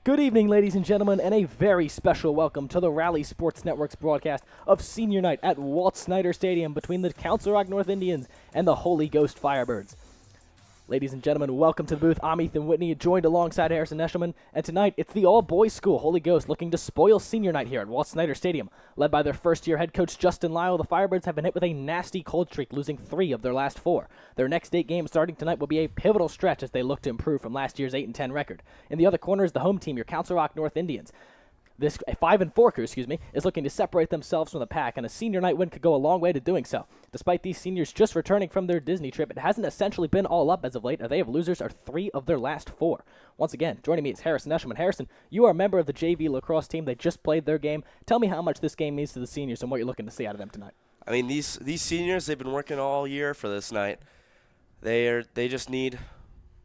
Good evening, ladies and gentlemen, and a very special welcome to the Rally Sports Network's broadcast of Senior Night at Walt Snyder Stadium between the Council Rock North Indians and the Holy Ghost Firebirds. Ladies and gentlemen, welcome to the booth. I'm Ethan Whitney, joined alongside Harrison Eshelman, and tonight it's the all-boys school, Holy Ghost, looking to spoil Senior Night here at Walt Snyder Stadium. Led by their first-year head coach Justin Lyle, the Firebirds have been hit with a nasty cold streak, losing 3 of their last 4. Their next 8 games starting tonight will be a pivotal stretch as they look to improve from last year's 8-10 record. In the other corner is the home team, your Council Rock North Indians. This 5-4 crew, is looking to separate themselves from the pack, and a Senior Night win could go a long way to doing so. Despite these seniors just returning from their Disney trip, it hasn't essentially been all up as of late, as they have losers are 3 of their last 4. Once again, joining me is Harrison Eshelman. Harrison, you are a member of the JV lacrosse team. They just played their game. Tell me how much this game means to the seniors and what you're looking to see out of them tonight. I mean, these seniors, they've been working all year for this night. They just need,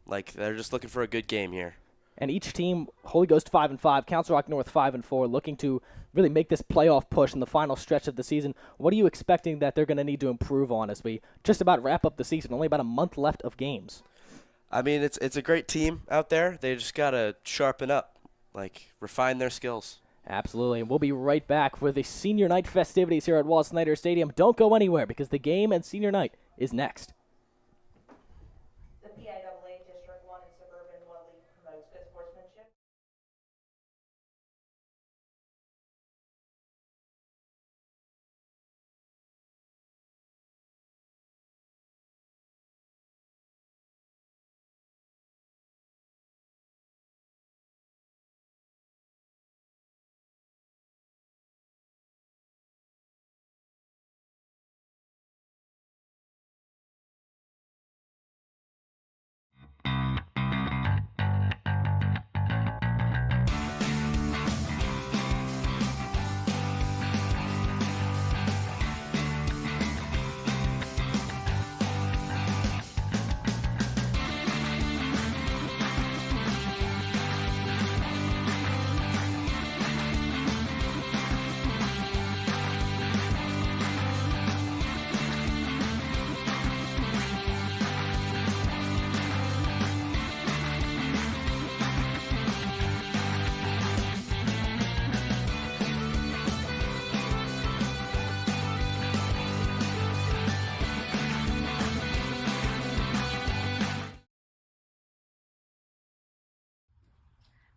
they're just looking for a good game here. And each team, Holy Ghost 5-5, Council Rock North 5-4, looking to really make this playoff push in the final stretch of the season. What are you expecting that they're going to need to improve on as we just about wrap up the season? Only about a month left of games. I mean, it's a great team out there. They just got to sharpen up, refine their skills. Absolutely. And we'll be right back for the Senior Night festivities here at Walt Snyder Stadium. Don't go anywhere because the game and Senior Night is next. The PIAA District 1 and Suburban 1 League promotes good sportsmanship.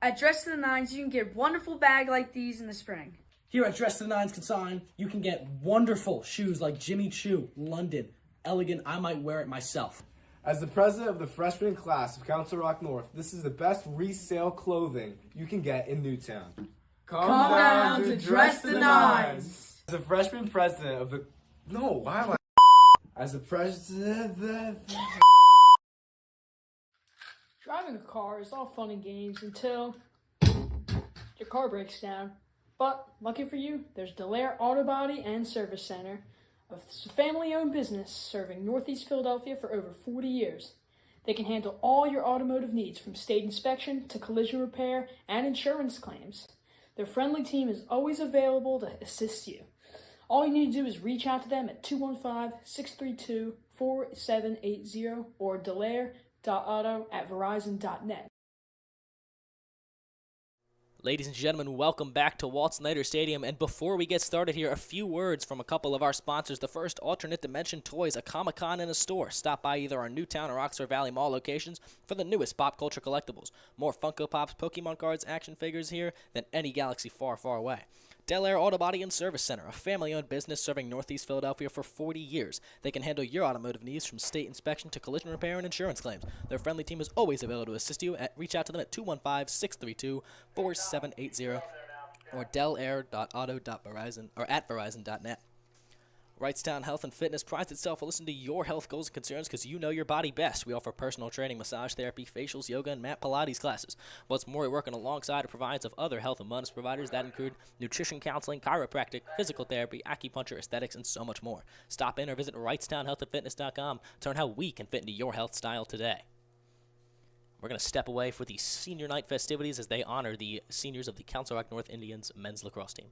At Dress to the Nines, you can get a wonderful bag like these in the spring. Here at Dress to the Nines Consign, you can get wonderful shoes like Jimmy Choo, London, elegant, I might wear it myself. As the president of the freshman class of Council Rock North, this is the best resale clothing you can get in Newtown. Come down to Dress the Nines. As the freshman president of the... No, why am I... As the president... Driving a car is all fun and games until your car breaks down. But, lucky for you, there's Delaire Auto Body and Service Center, a family-owned business serving Northeast Philadelphia for over 40 years. They can handle all your automotive needs from state inspection to collision repair and insurance claims. Their friendly team is always available to assist you. All you need to do is reach out to them at 215-632-4780 or delaire.auto@verizon.net. Ladies and gentlemen, welcome back to Walt Snyder Stadium. And before we get started here, a few words from a couple of our sponsors. The first, Alternate Dimension Toys, a Comic-Con in a store. Stop by either our Newtown or Oxford Valley Mall locations for the newest pop culture collectibles. More Funko Pops, Pokemon cards, action figures here than any galaxy far, far away. Delaire Auto Body and Service Center, a family-owned business serving Northeast Philadelphia for 40 years. They can handle your automotive needs from state inspection to collision repair and insurance claims. Their friendly team is always available to assist you. Reach out to them at 215-632-4780 or delaire.auto.verizon.net. Wrightstown Health and Fitness prides itself on listening to your health goals and concerns because you know your body best. We offer personal training, massage therapy, facials, yoga, and mat Pilates classes. What's more, we're working alongside a providers of other health and wellness providers that include nutrition counseling, chiropractic, physical therapy, acupuncture, aesthetics, and so much more. Stop in or visit wrightstownhealthandfitness.com to learn how we can fit into your health style today. We're going to step away for the Senior Night festivities as they honor the seniors of the Council Rock North Indians men's lacrosse team.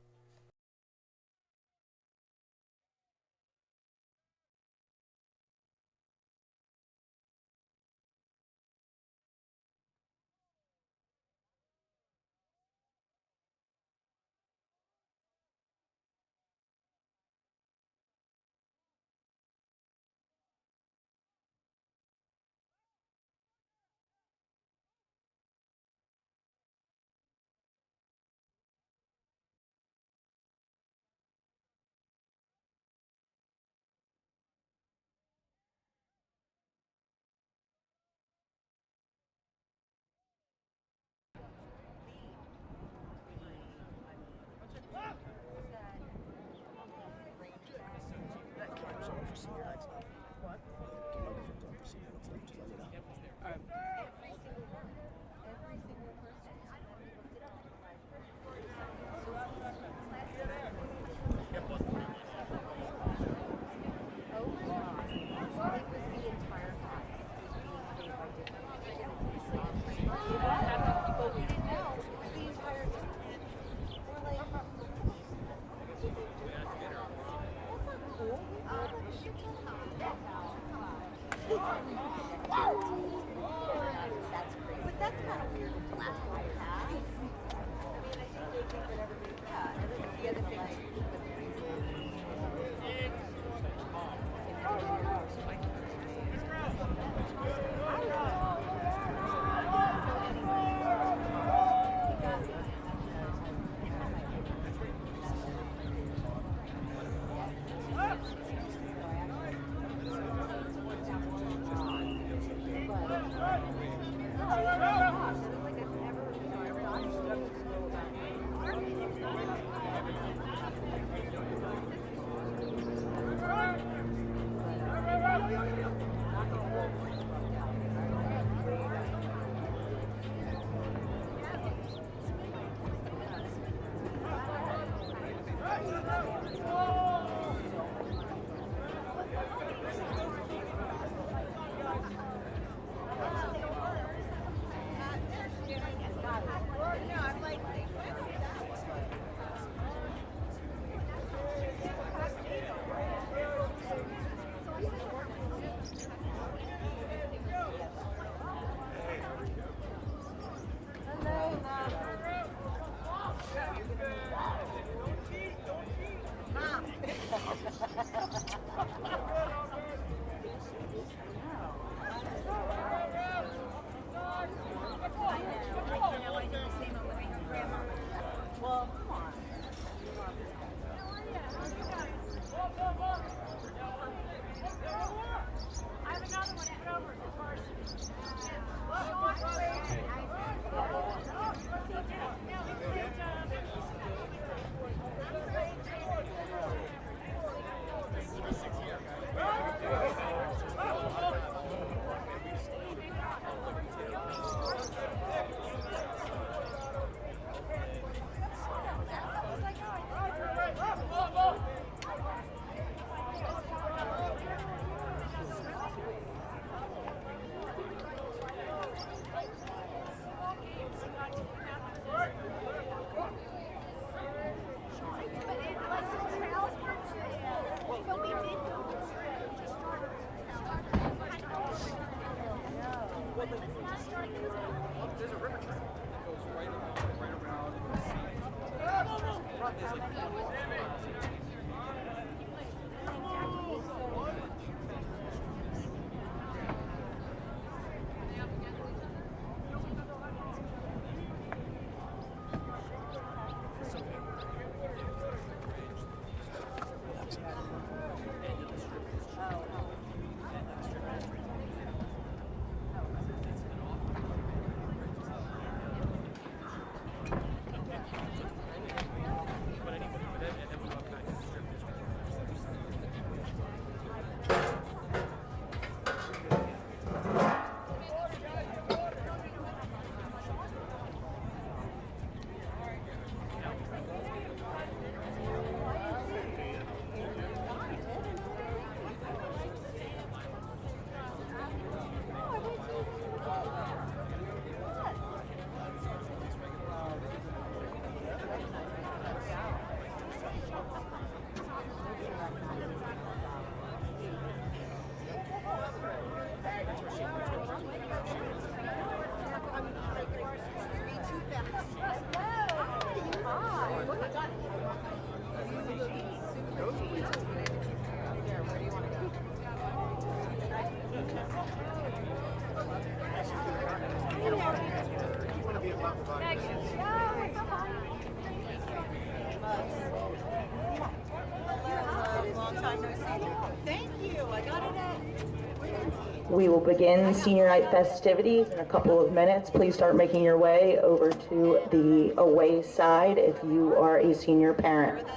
We will begin senior night festivities in a couple of minutes. Please start making your way over to the away side if you are a senior parent.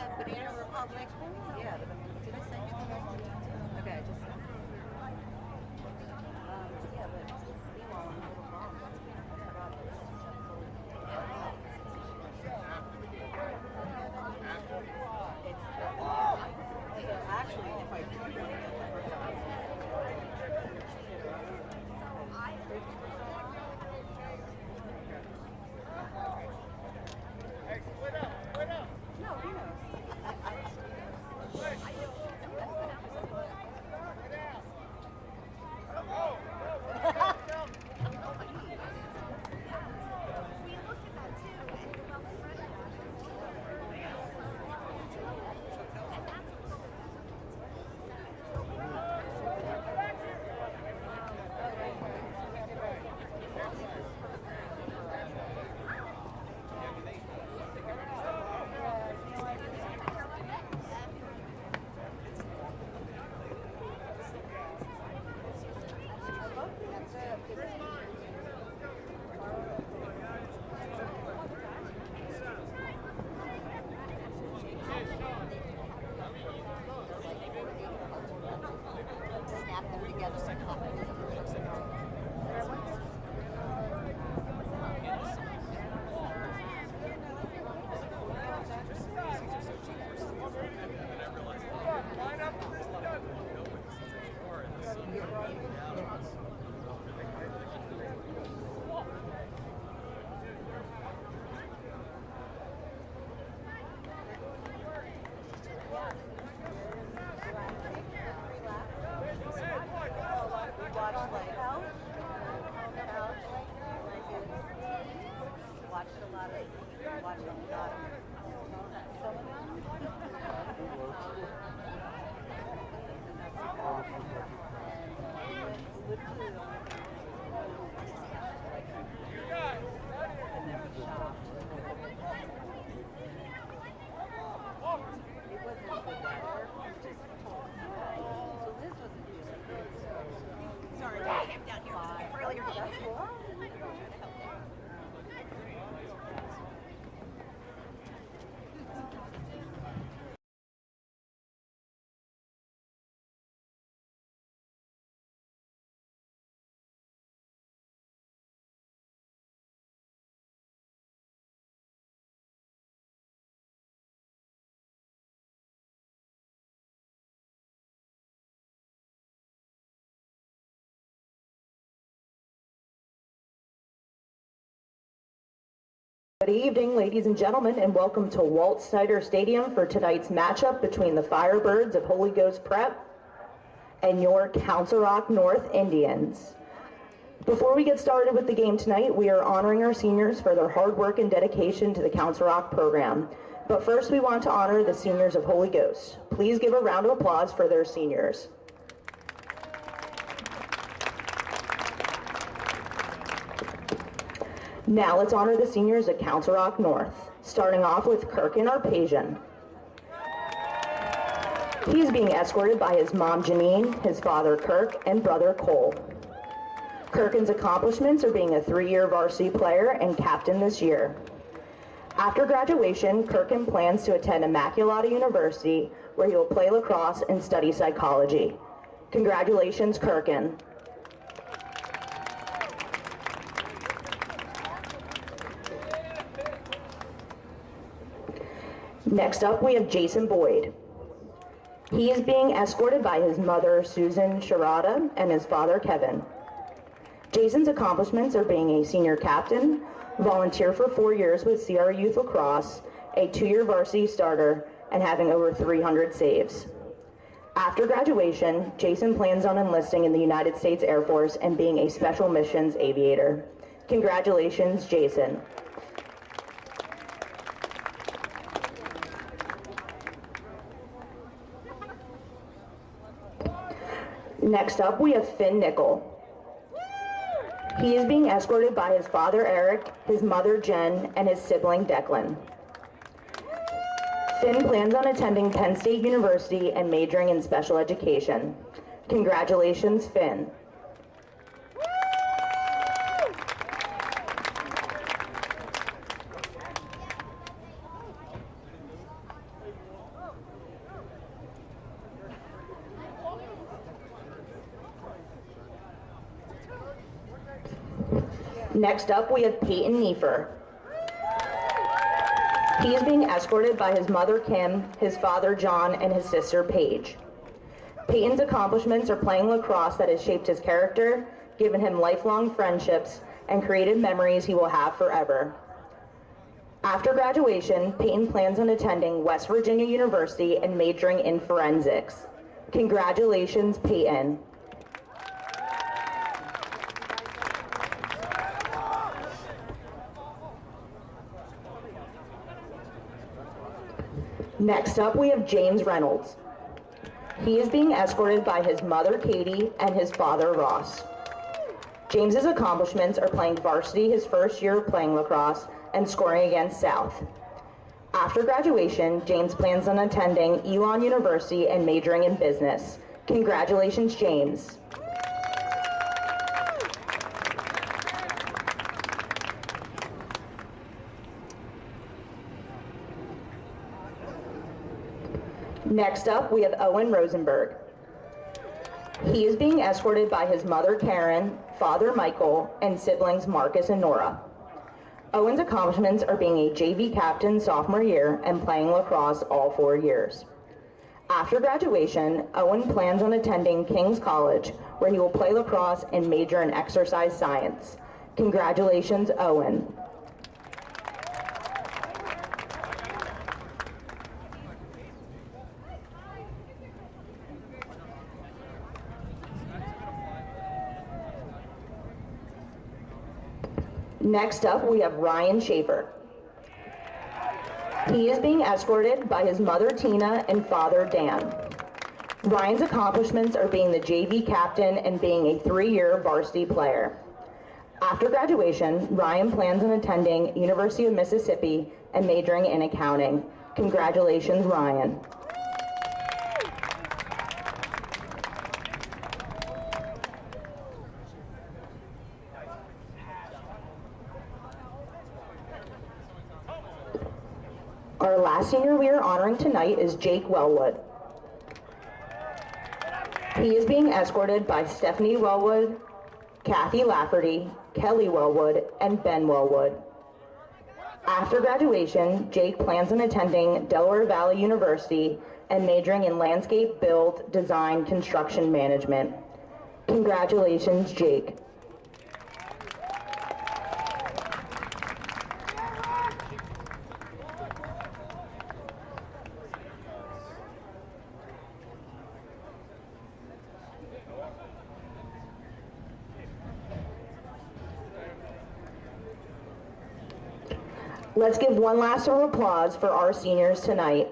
watched a lot of, watched a lot of some of Sorry, down here. Earlier today. Good evening, ladies and gentlemen, and welcome to Walt Snyder Stadium for tonight's matchup between the Firebirds of Holy Ghost Prep and your Council Rock North Indians. Before we get started with the game tonight, we are honoring our seniors for their hard work and dedication to the Council Rock program. But first, we want to honor the seniors of Holy Ghost. Please give a round of applause for their seniors. Now let's honor the seniors at Council Rock North, starting off with Kirkin Arpasian. He's being escorted by his mom Janine, his father Kirk, and brother Cole. Kirkin's accomplishments are being a 3-year varsity player and captain this year. After graduation, Kirkin plans to attend Immaculata University, where he will play lacrosse and study psychology. Congratulations, Kirkin. Next up, we have Jason Boyd. He is being escorted by his mother, Susan Sharada, and his father, Kevin. Jason's accomplishments are being a senior captain, volunteer for 4 years with CR Youth Lacrosse, a 2-year varsity starter, and having over 300 saves. After graduation, Jason plans on enlisting in the United States Air Force and being a special missions aviator. Congratulations, Jason. Next up, we have Finn Nickel. He is being escorted by his father, Eric, his mother, Jen, and his sibling, Declan. Finn plans on attending Penn State University and majoring in special education. Congratulations, Finn. Next up, we have Peyton Neefer. He is being escorted by his mother, Kim, his father, John, and his sister, Paige. Peyton's accomplishments are playing lacrosse that has shaped his character, given him lifelong friendships, and created memories he will have forever. After graduation, Peyton plans on attending West Virginia University and majoring in forensics. Congratulations, Peyton. Next up, we have James Reynolds. He is being escorted by his mother, Katie, and his father, Ross. James's accomplishments are playing varsity his first year of playing lacrosse and scoring against South. After graduation, James plans on attending Elon University and majoring in business. Congratulations, James. Next up, we have Owen Rosenberg. He is being escorted by his mother, Karen, father, Michael, and siblings, Marcus and Nora. Owen's accomplishments are being a JV captain sophomore year and playing lacrosse all 4 years. After graduation, Owen plans on attending King's College, where he will play lacrosse and major in exercise science. Congratulations, Owen. Next up, we have Ryan Schaefer. He is being escorted by his mother, Tina, and father, Dan. Ryan's accomplishments are being the JV captain and being a 3-year varsity player. After graduation, Ryan plans on attending University of Mississippi and majoring in accounting. Congratulations, Ryan. Our last senior we are honoring tonight is Jake Wellwood. He is being escorted by Stephanie Wellwood, Kathy Lafferty, Kelly Wellwood, and Ben Wellwood. After graduation, Jake plans on attending Delaware Valley University and majoring in landscape, build, design, construction management. Congratulations, Jake. Let's give one last round of applause for our seniors tonight.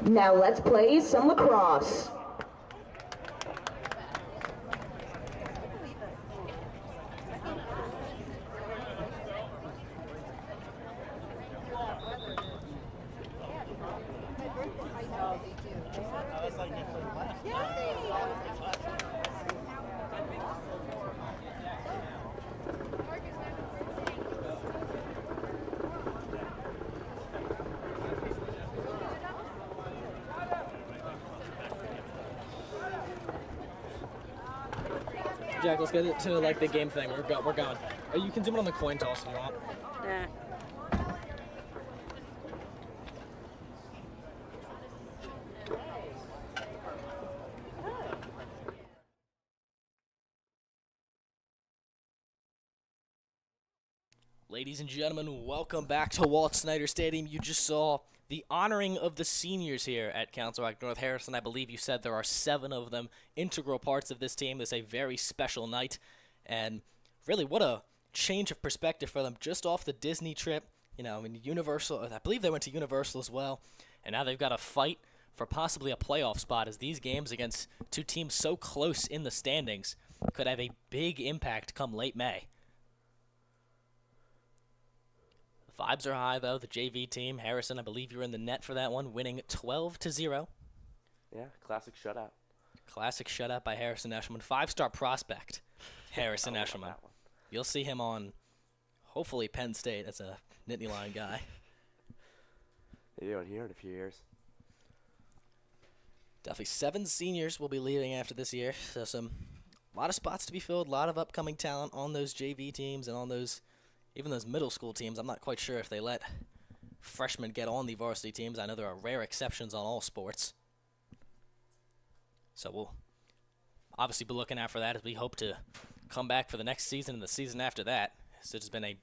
Now let's play some lacrosse. Jack, let's get to like the game thing. We're going. You can zoom in on the coin toss if you want. Ladies and gentlemen, welcome back to Walt Snyder Stadium. You just saw the honoring of the seniors here at Council Rock North. Harrison, I believe you said there are 7 of them, integral parts of this team. This is a very special night, and really what a change of perspective for them just off the Disney trip. You know, I mean, Universal, I believe they went to Universal as well, and now they've got to fight for possibly a playoff spot, as these games against 2 teams so close in the standings could have a big impact come late May. Vibes are high, though. The JV team, Harrison, I believe you were in the net for that one, winning 12-0. Yeah, classic shutout. Classic shutout by Harrison Eshelman. 5-star prospect, Harrison Eshelman. You'll see him on, hopefully, Penn State as a Nittany Lion guy. Maybe out here in a few years. Definitely 7 seniors will be leaving after this year, so a lot of spots to be filled, a lot of upcoming talent on those JV teams and on those, even those middle school teams. I'm not quite sure if they let freshmen get on the varsity teams. I know there are rare exceptions on all sports. So we'll obviously be looking out for that as we hope to come back for the next season and the season after that. So it's been a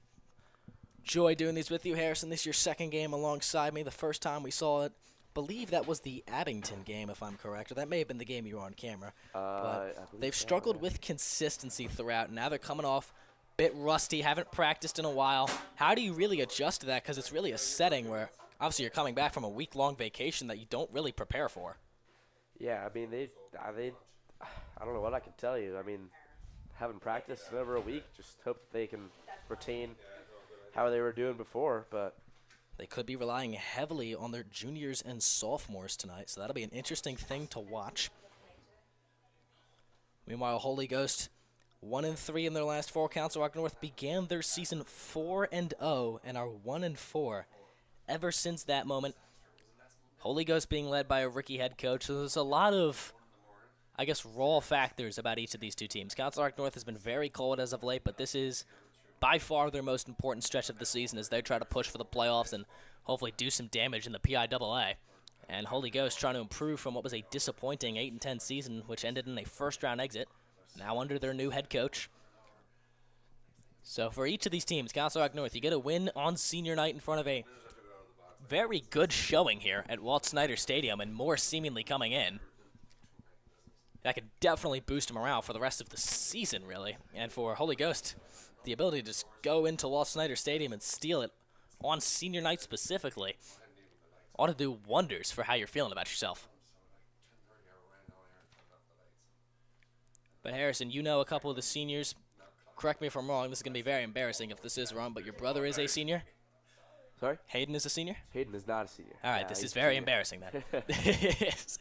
joy doing these with you, Harrison. This is your second game alongside me. The first time we saw it, I believe that was the Abington game, if I'm correct, or that may have been the game you were on camera. But they've struggled with consistency throughout. Now they're coming off a bit rusty, haven't practiced in a while. How do you really adjust to that? Because it's really a setting where obviously you're coming back from a week-long vacation that you don't really prepare for. Yeah, I mean, I don't know what I can tell you. I mean, haven't practiced in over a week. Just hope that they can retain how they were doing before, but they could be relying heavily on their juniors and sophomores tonight, so that'll be an interesting thing to watch. Meanwhile, Holy Ghost, 1-3 in their last 4. Council Rock North began their season 4-0 and are 1-4 ever since that moment. Holy Ghost being led by a rookie head coach, so there's a lot of, I guess, raw factors about each of these two teams. Council Rock North has been very cold as of late, but this is by far their most important stretch of the season as they try to push for the playoffs and hopefully do some damage in the PIAA. And Holy Ghost trying to improve from what was a disappointing 8-10 season, which ended in a first-round exit, now under their new head coach. So for each of these teams, Council Rock North, you get a win on senior night in front of a very good showing here at Walt Snyder Stadium and more seemingly coming in. That could definitely boost morale for the rest of the season, really. And for Holy Ghost, the ability to just go into Walt Snyder Stadium and steal it on senior night specifically ought to do wonders for how you're feeling about yourself. But Harrison, you know a couple of the seniors. Correct me if I'm wrong. This is going to be very embarrassing if this is wrong, but your brother is a senior? Sorry? Hayden is a senior? Hayden is not a senior. All right, this is very embarrassing then.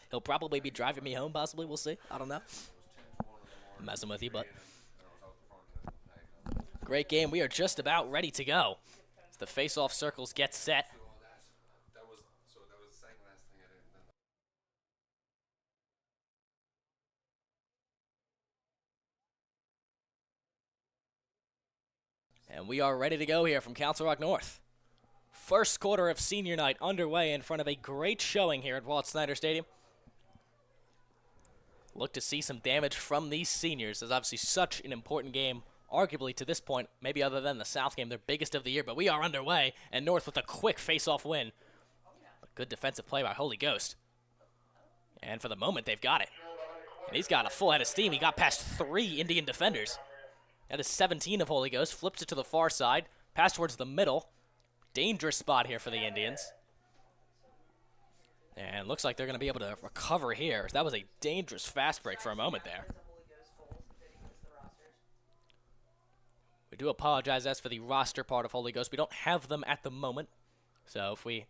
He'll probably be driving me home, possibly. We'll see. I don't know. I'm messing with you, but great game. We are just about ready to go as the face-off circles get set. And we are ready to go here from Council Rock North. First quarter of senior night underway in front of a great showing here at Walt Snyder Stadium. Look to see some damage from these seniors. It's obviously such an important game, arguably to this point, maybe other than the South game, their biggest of the year, but we are underway, and North with a quick face-off win. A good defensive play by Holy Ghost. And for the moment, they've got it. And he's got a full head of steam. He got past 3 Indian defenders. That is 17 of Holy Ghost. Flips it to the far side. Pass towards the middle. Dangerous spot here for the Indians. And looks like they're going to be able to recover here. That was a dangerous fast break for a moment there. We do apologize as for the roster part of Holy Ghost. We don't have them at the moment. So if we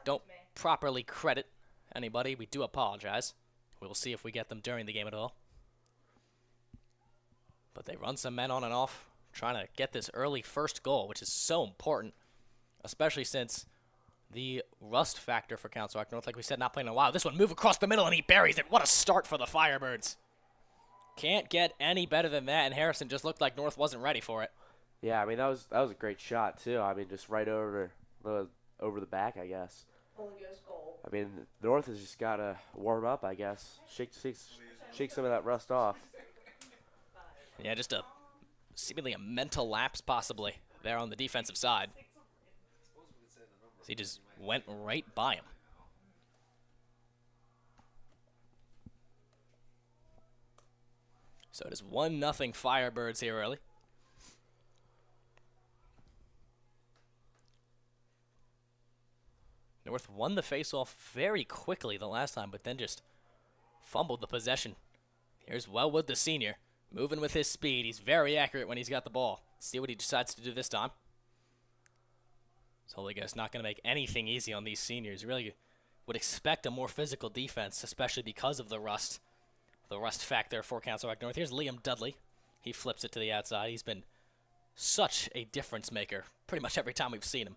don't properly credit anybody, we do apologize. We will see if we get them during the game at all. But they run some men on and off, trying to get this early first goal, which is so important, especially since the rust factor for Council Rock North, like we said, not playing in a while. This one, move across the middle, and he buries it. What a start for the Firebirds. Can't get any better than that, and Harrison just looked like North wasn't ready for it. Yeah, I mean, that was a great shot, too. I mean, just right over the back, I guess. I mean, North has just got to warm up, I guess. Shake some of that rust off. Yeah, just seemingly a mental lapse possibly there on the defensive side. He just went right by him. So it is 1-0 Firebirds here early. North won the faceoff very quickly the last time, but then just fumbled the possession. Here's Wellwood, the senior, moving with his speed. He's very accurate when he's got the ball. Let's see what he decides to do this time. So Holy Ghost not going to make anything easy on these seniors. You really would expect a more physical defense, especially because of the rust factor for Council Rock North. Here's Liam Dudley. He flips it to the outside. He's been such a difference maker pretty much every time we've seen him.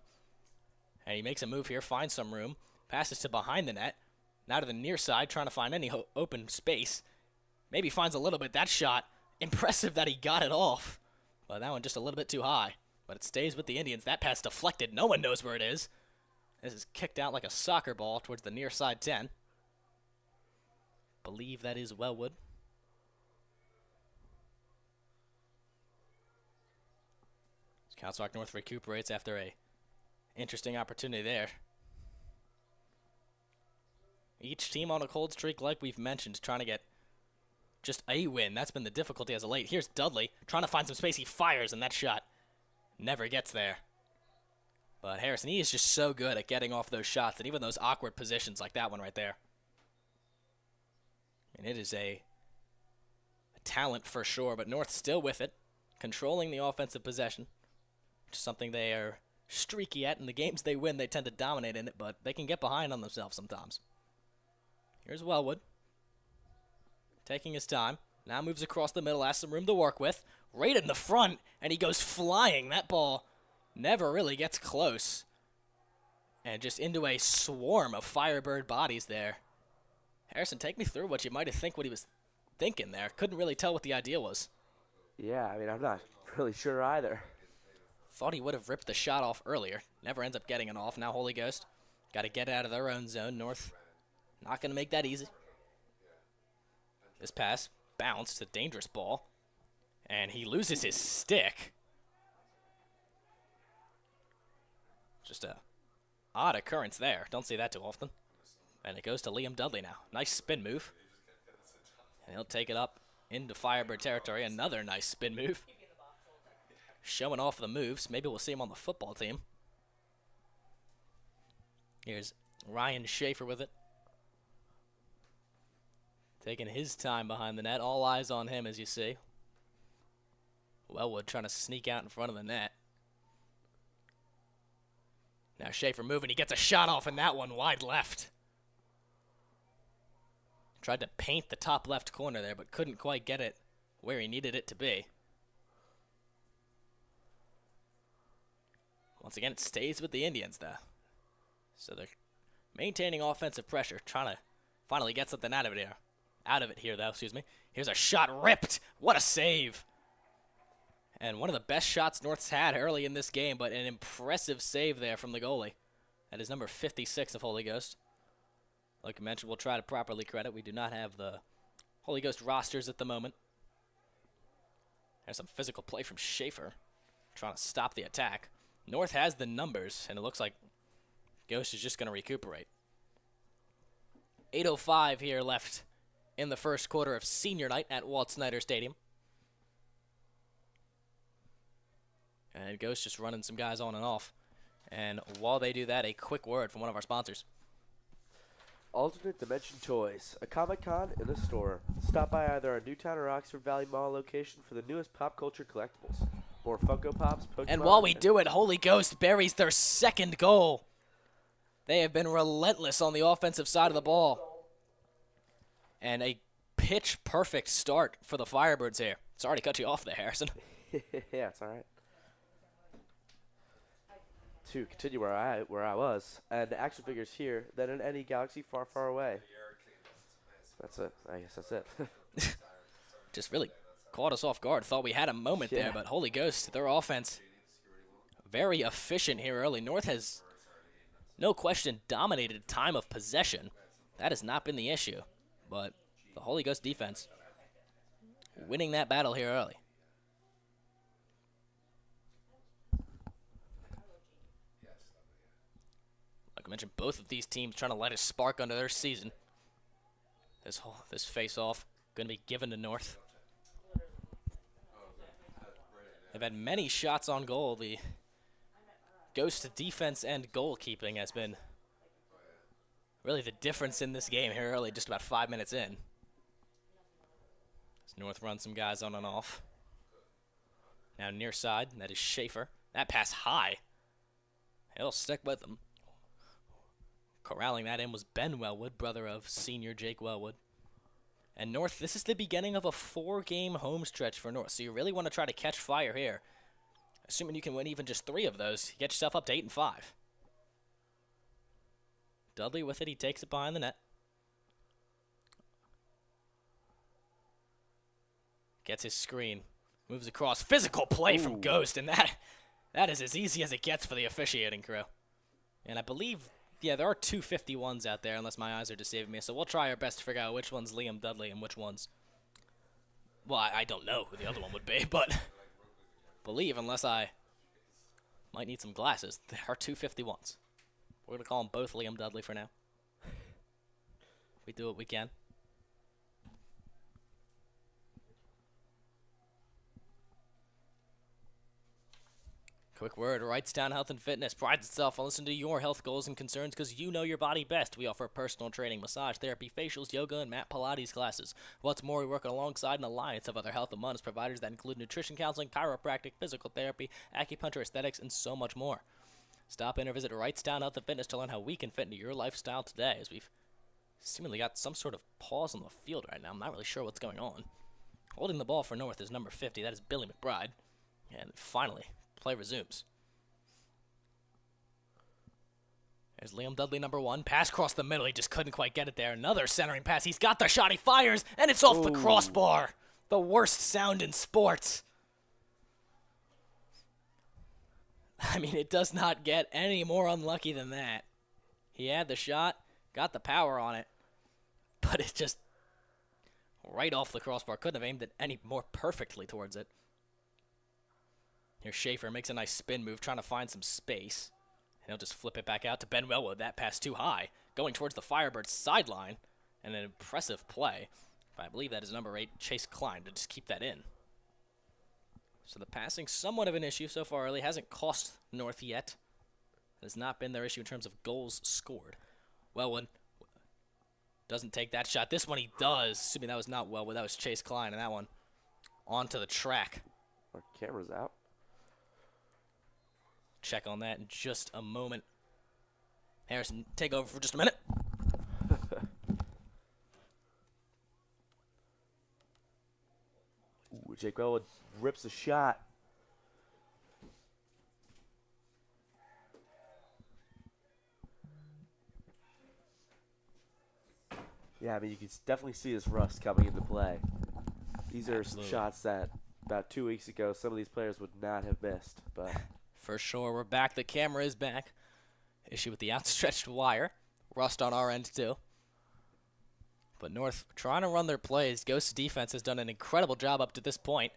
And he makes a move here, finds some room, passes to behind the net. Now to the near side, trying to find any open space. Maybe finds a little bit. That shot, impressive that he got it off. But that one just a little bit too high. But it stays with the Indians. That pass deflected. No one knows where it is. This is kicked out like a soccer ball towards the near side 10. Believe that is Wellwood. Council Rock North recuperates after a interesting opportunity there. Each team on a cold streak, like we've mentioned, trying to get just a win. That's been the difficulty as of late. Here's Dudley trying to find some space. He fires, and that shot never gets there. But Harrison, he is just so good at getting off those shots, and even those awkward positions like that one right there. And it is a talent for sure, but North still with it, controlling the offensive possession. Something they are streaky at. In the games they win, they tend to dominate in it, but they can get behind on themselves sometimes. Here's Wellwood. Taking his time. Now moves across the middle, has some room to work with. Right in the front, and he goes flying. That ball never really gets close. And just into a swarm of Firebird bodies there. Harrison, take me through what you might have think what he was thinking there. Couldn't really tell what the idea was. Yeah, I mean, I'm not really sure either. Thought he would have ripped the shot off earlier. Never ends up getting it off. Now Holy Ghost got to get it out of their own zone. North not going to make that easy. This pass bounced, a dangerous ball. And he loses his stick. Just a odd occurrence there. Don't see that too often. And it goes to Liam Dudley now. Nice spin move. And he'll take it up into Firebird territory. Another nice spin move. Showing off the moves. Maybe we'll see him on the football team. Here's Ryan Schaefer with it. Taking his time behind the net. All eyes on him, as you see. Wellwood trying to sneak out in front of the net. Now Schaefer moving. He gets a shot off in that one wide left. Tried to paint the top left corner there, but couldn't quite get it where he needed it to be. Once again, it stays with the Indians, though. So they're maintaining offensive pressure, trying to finally get something out of it here, though. Excuse me. Here's a shot ripped. What a save. And one of the best shots North's had early in this game, but an impressive save there from the goalie. That is number 56 of Holy Ghost. Like I mentioned, we'll try to properly credit. We do not have the Holy Ghost rosters at the moment. There's some physical play from Schaefer, trying to stop the attack. North has the numbers, and it looks like Ghost is just going to recuperate. 8:05 here left in the first quarter of senior night at Walt Snyder Stadium. And Ghost just running some guys on and off. And while they do that, a quick word from one of our sponsors. Alternate Dimension Toys, a Comic-Con in the store. Stop by either our Newtown or Oxford Valley Mall location for the newest pop culture collectibles. More Funko Pops, Pokemon. And while we do it, Holy Ghost buries their second goal. They have been relentless on the offensive side of the ball. And a pitch-perfect start for the Firebirds here. Sorry to cut you off there, Harrison. Yeah, it's all right. To continue where I was, and action figures here than in any galaxy far, far away. That's it. I guess that's it. Just really caught us off guard. Thought we had a moment there, but Holy Ghost, their offense, very efficient here early. North has, no question, dominated time of possession. That has not been the issue, but the Holy Ghost defense winning that battle here early. Like I mentioned, both of these teams trying to light a spark under their season. This face-off going to be given to North. They've had many shots on goal. The Ghost defense and goalkeeping has been really the difference in this game here early, just about 5 minutes in. As North runs some guys on and off. Now near side, that is Schaefer. That pass high. It'll stick with them. Corralling that in was Ben Wellwood, brother of senior Jake Wellwood. And North, this is the beginning of a 4-game home stretch for North, so you really want to try to catch fire here. Assuming you can win even just 3 of those, get yourself up to 8-5. Dudley with it, he takes it behind the net. Gets his screen. Moves across. Physical play from Ghost, and that is as easy as it gets for the officiating crew. And I believe, yeah, there are 251s out there, unless my eyes are deceiving me. So we'll try our best to figure out which one's Liam Dudley and which one's... Well, I don't know who the other one would be, but believe, unless I might need some glasses, there are 251s. We're going to call them both Liam Dudley for now. We do what we can. Quick word, Wrightstown Health and Fitness prides itself on listening to your health goals and concerns because you know your body best. We offer personal training, massage therapy, facials, yoga, and mat Pilates classes. What's more, we work alongside an alliance of other health and wellness providers that include nutrition counseling, chiropractic, physical therapy, acupuncture, aesthetics, and so much more. Stop in or visit Wrightstown Health and Fitness to learn how we can fit into your lifestyle today, as we've seemingly got some sort of pause on the field right now. I'm not really sure what's going on. Holding the ball for North is number 50. That is Billy McBride. And finally, play resumes. There's Liam Dudley, number 1. Pass across the middle. He just couldn't quite get it there. Another centering pass. He's got the shot. He fires, and it's off the crossbar. The worst sound in sports. I mean, it does not get any more unlucky than that. He had the shot, got the power on it, but it just right off the crossbar. Couldn't have aimed it any more perfectly towards it. Here Schaefer makes a nice spin move, trying to find some space. And he'll just flip it back out to Ben Wellwood. That pass too high. Going towards the Firebirds sideline. And an impressive play. I believe that is number 8, Chase Klein, to just keep that in. So the passing, somewhat of an issue so far early. Hasn't cost North yet. It has not been their issue in terms of goals scored. Wellwood doesn't take that shot. This one he does. Assuming that was not Wellwood. That was Chase Klein. And that one onto the track. Our camera's out. Check on that in just a moment. Harrison, take over for just a minute. Ooh, Jake Wellwood rips a shot. Yeah, I mean, you can definitely see his rust coming into play. These are some shots that about 2 weeks ago some of these players would not have missed, but... For sure, we're back. The camera is back. Issue with the outstretched wire. Rust on our end, too. But North trying to run their plays. Ghost's defense has done an incredible job up to this point.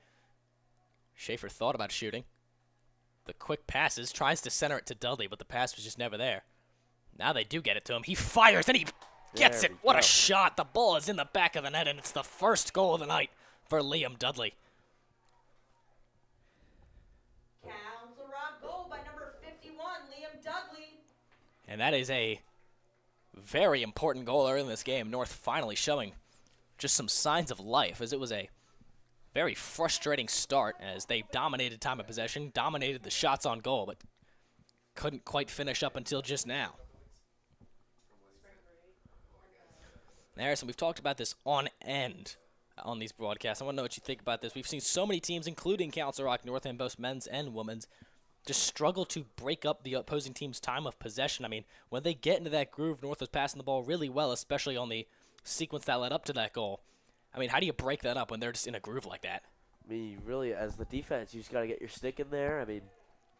Schaefer thought about shooting. The quick passes. Tries to center it to Dudley, but the pass was just never there. Now they do get it to him. He fires, and he gets it. What a shot. The ball is in the back of the net, and it's the first goal of the night for Liam Dudley. And that is a very important goal early in this game. North finally showing just some signs of life, as it was a very frustrating start as they dominated time of possession, dominated the shots on goal, but couldn't quite finish up until just now. Harrison, we've talked about this on end on these broadcasts. I want to know what you think about this. We've seen so many teams, including Council Rock North in both men's and women's, just struggle to break up the opposing team's time of possession. I mean, when they get into that groove, North was passing the ball really well, especially on the sequence that led up to that goal. I mean, how do you break that up when they're just in a groove like that? I mean, really, as the defense, you just got to get your stick in there. I mean,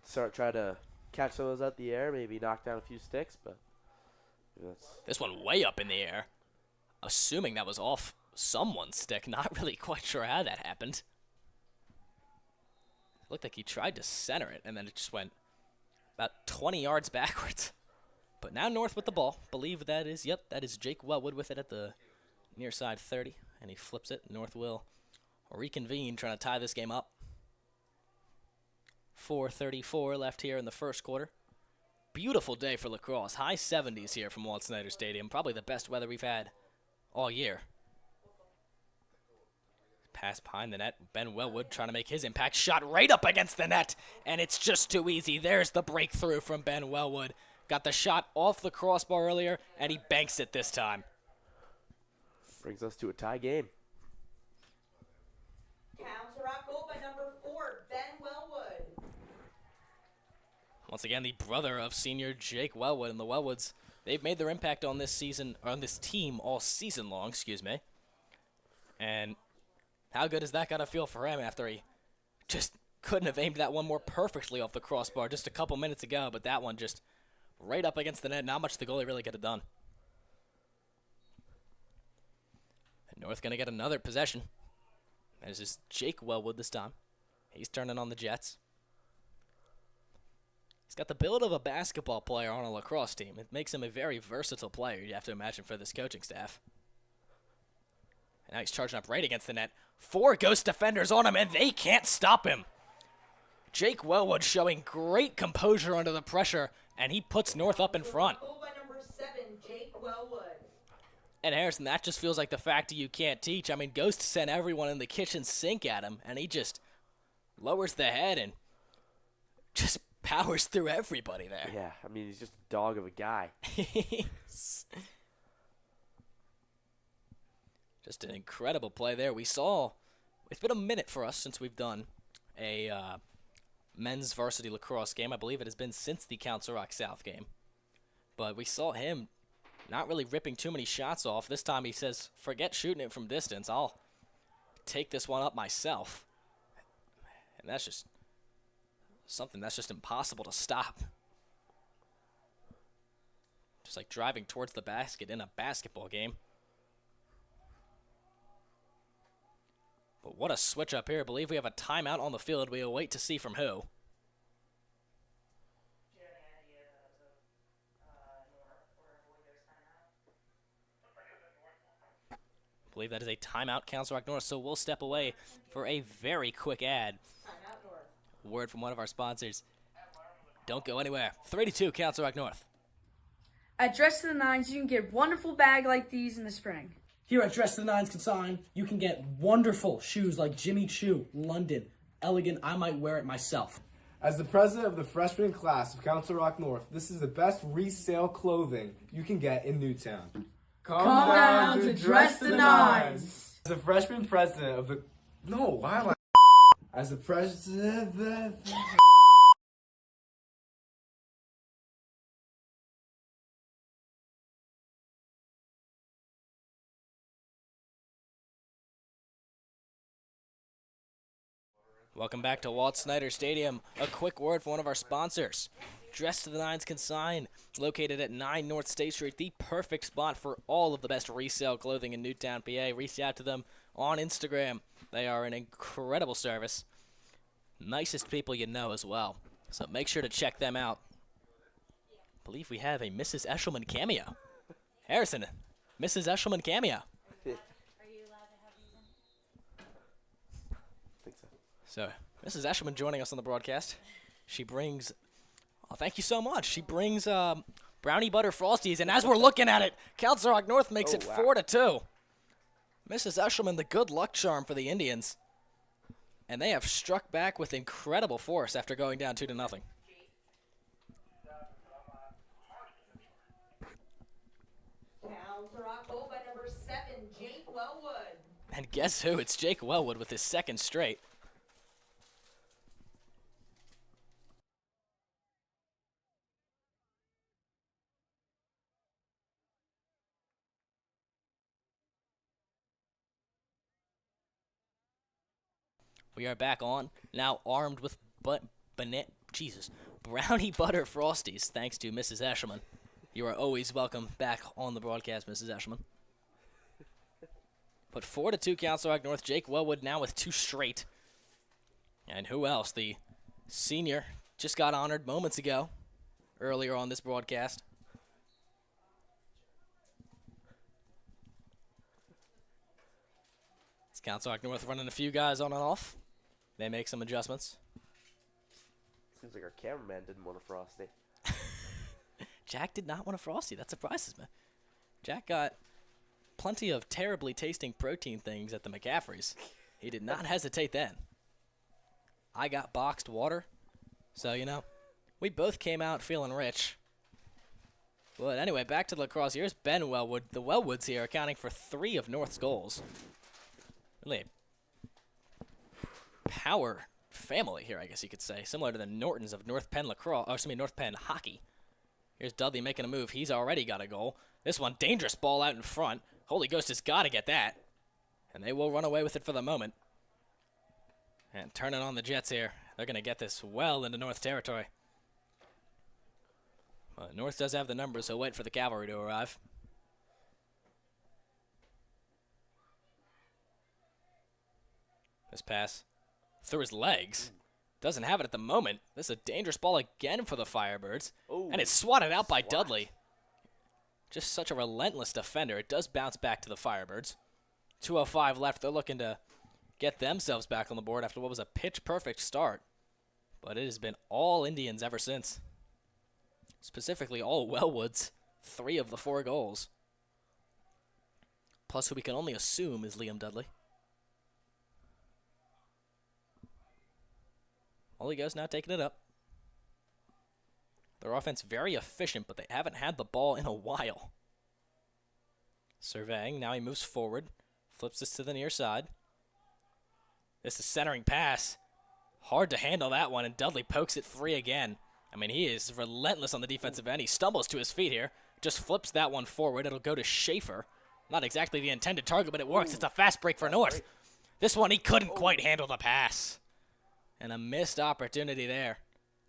start trying to catch some of those out the air, maybe knock down a few sticks, but that's... This one way up in the air. Assuming that was off someone's stick. Not really quite sure how that happened. Looked like he tried to center it, and then it just went about 20 yards backwards. But now North with the ball. Believe that is, yep, that is Jake Wellwood with it at the near side 30. And he flips it. North will reconvene, trying to tie this game up. 4:34 left here in the first quarter. Beautiful day for lacrosse. High 70s here from Walt Snyder Stadium. Probably the best weather we've had all year. Pass behind the net. Ben Wellwood trying to make his impact. Shot right up against the net. And it's just too easy. There's the breakthrough from Ben Wellwood. Got the shot off the crossbar earlier, and he banks it this time. Brings us to a tie game. Council Rock goal by number 4, Ben Wellwood. Once again, the brother of senior Jake Wellwood, and the Wellwoods, they've made their impact on this season, or on this team all season long, excuse me. And How good is that going to feel for him after he just couldn't have aimed that one more perfectly off the crossbar just a couple minutes ago, but that one just right up against the net. Not much the goalie really could have done. And North going to get another possession. This is Jake Wellwood this time. He's turning on the Jets. He's got the build of a basketball player on a lacrosse team. It makes him a very versatile player, you have to imagine, for this coaching staff. And now he's charging up right against the net. 4 ghost defenders on him, and they can't stop him. Jake Wellwood showing great composure under the pressure, and he puts North up in front. Goal by number 7, Jake Wellwood. And Harrison, that just feels like the factor you can't teach. I mean, Ghost sent everyone in the kitchen sink at him, and he just lowers the head and just powers through everybody there. Yeah, I mean, he's just a dog of a guy. Just an incredible play there. We saw, it's been a minute for us since we've done a men's varsity lacrosse game. I believe it has been since the Council Rock South game. But we saw him not really ripping too many shots off. This time he says, forget shooting it from distance. I'll take this one up myself. And that's just something that's just impossible to stop. Just like driving towards the basket in a basketball game. But what a switch up here. I believe we have a timeout on the field. We'll wait to see from who. I believe that is a timeout, Council Rock North, so we'll step away for a very quick ad. Timeout North. Word from one of our sponsors. Don't go anywhere. 3-2, Council Rock North. At Dress to the Nines, you can get wonderful bag like these in the spring. Here at Dress to the Nines Consign, you can get wonderful shoes like Jimmy Choo, London, Elegant. I might wear it myself. As the president of the freshman class of Council Rock North, this is the best resale clothing you can get in Newtown. Come down to Dress to the Nines. As the freshman president of the... No, why am I... As the president... Welcome back to Walt Snyder Stadium. A quick word from one of our sponsors. Dress to the Nines Consign, located at 9 North State Street, the perfect spot for all of the best resale clothing in Newtown, PA. Reach out to them on Instagram. They are an incredible service. Nicest people you know as well. So make sure to check them out. I believe we have a Mrs. Eshelman cameo. Harrison, Mrs. Eshelman cameo. So, Mrs. Eshelman joining us on the broadcast. She brings, oh, thank you so much. She brings brownie butter frosties, and as we're looking at it, Council Rock North makes it 4-2. Mrs. Eshelman, the good luck charm for the Indians. And they have struck back with incredible force after going down 2-0. Council Rock goal by number 7, Jake Wellwood. And guess who? It's Jake Wellwood with his second straight. We are back on, now armed with brownie butter frosties, thanks to Mrs. Eshelman. You are always welcome back on the broadcast, Mrs. Eshelman. But 4-2 Council Rock North. Jake Wellwood now with 2 straight. And who else? The senior just got honored moments ago, earlier on this broadcast. It's Council Rock North running a few guys on and off. They make some adjustments. Seems like our cameraman didn't want a frosty. Jack did not want a frosty. That surprises me. Jack got plenty of terribly tasting protein things at the McCaffrey's. He did not hesitate then. I got boxed water. So, you know, we both came out feeling rich. But anyway, back to the lacrosse. Here's Ben Wellwood. The Wellwoods here accounting for 3 of North's goals. Really power family here, I guess you could say. Similar to the Nortons of North Penn lacrosse, or excuse me, North Penn hockey. Here's Dudley making a move. He's already got a goal. This one, dangerous ball out in front. Holy Ghost has got to get that. And they will run away with it for the moment. And turning on the Jets here. They're going to get this well into North territory. North does have the numbers, so wait for the cavalry to arrive. This pass through his legs. Doesn't have it at the moment. This is a dangerous ball again for the Firebirds. Ooh. And it's swatted out by Dudley. Just such a relentless defender. It does bounce back to the Firebirds. 2:05 left. They're looking to get themselves back on the board after what was a pitch-perfect start. But it has been all Indians ever since. Specifically all Wellwoods. 3 of the 4 goals. Plus who we can only assume is Liam Dudley. Holy Ghost now taking it up. Their offense very efficient, but they haven't had the ball in a while. Surveying. Now he moves forward. Flips this to the near side. This is centering pass. Hard to handle that one, and Dudley pokes it free again. I mean, he is relentless on the defensive end. He stumbles to his feet here. Just flips that one forward. It'll go to Schaefer. Not exactly the intended target, but it works. Ooh. It's a fast break for North. This one, he couldn't quite handle the pass. And a missed opportunity there.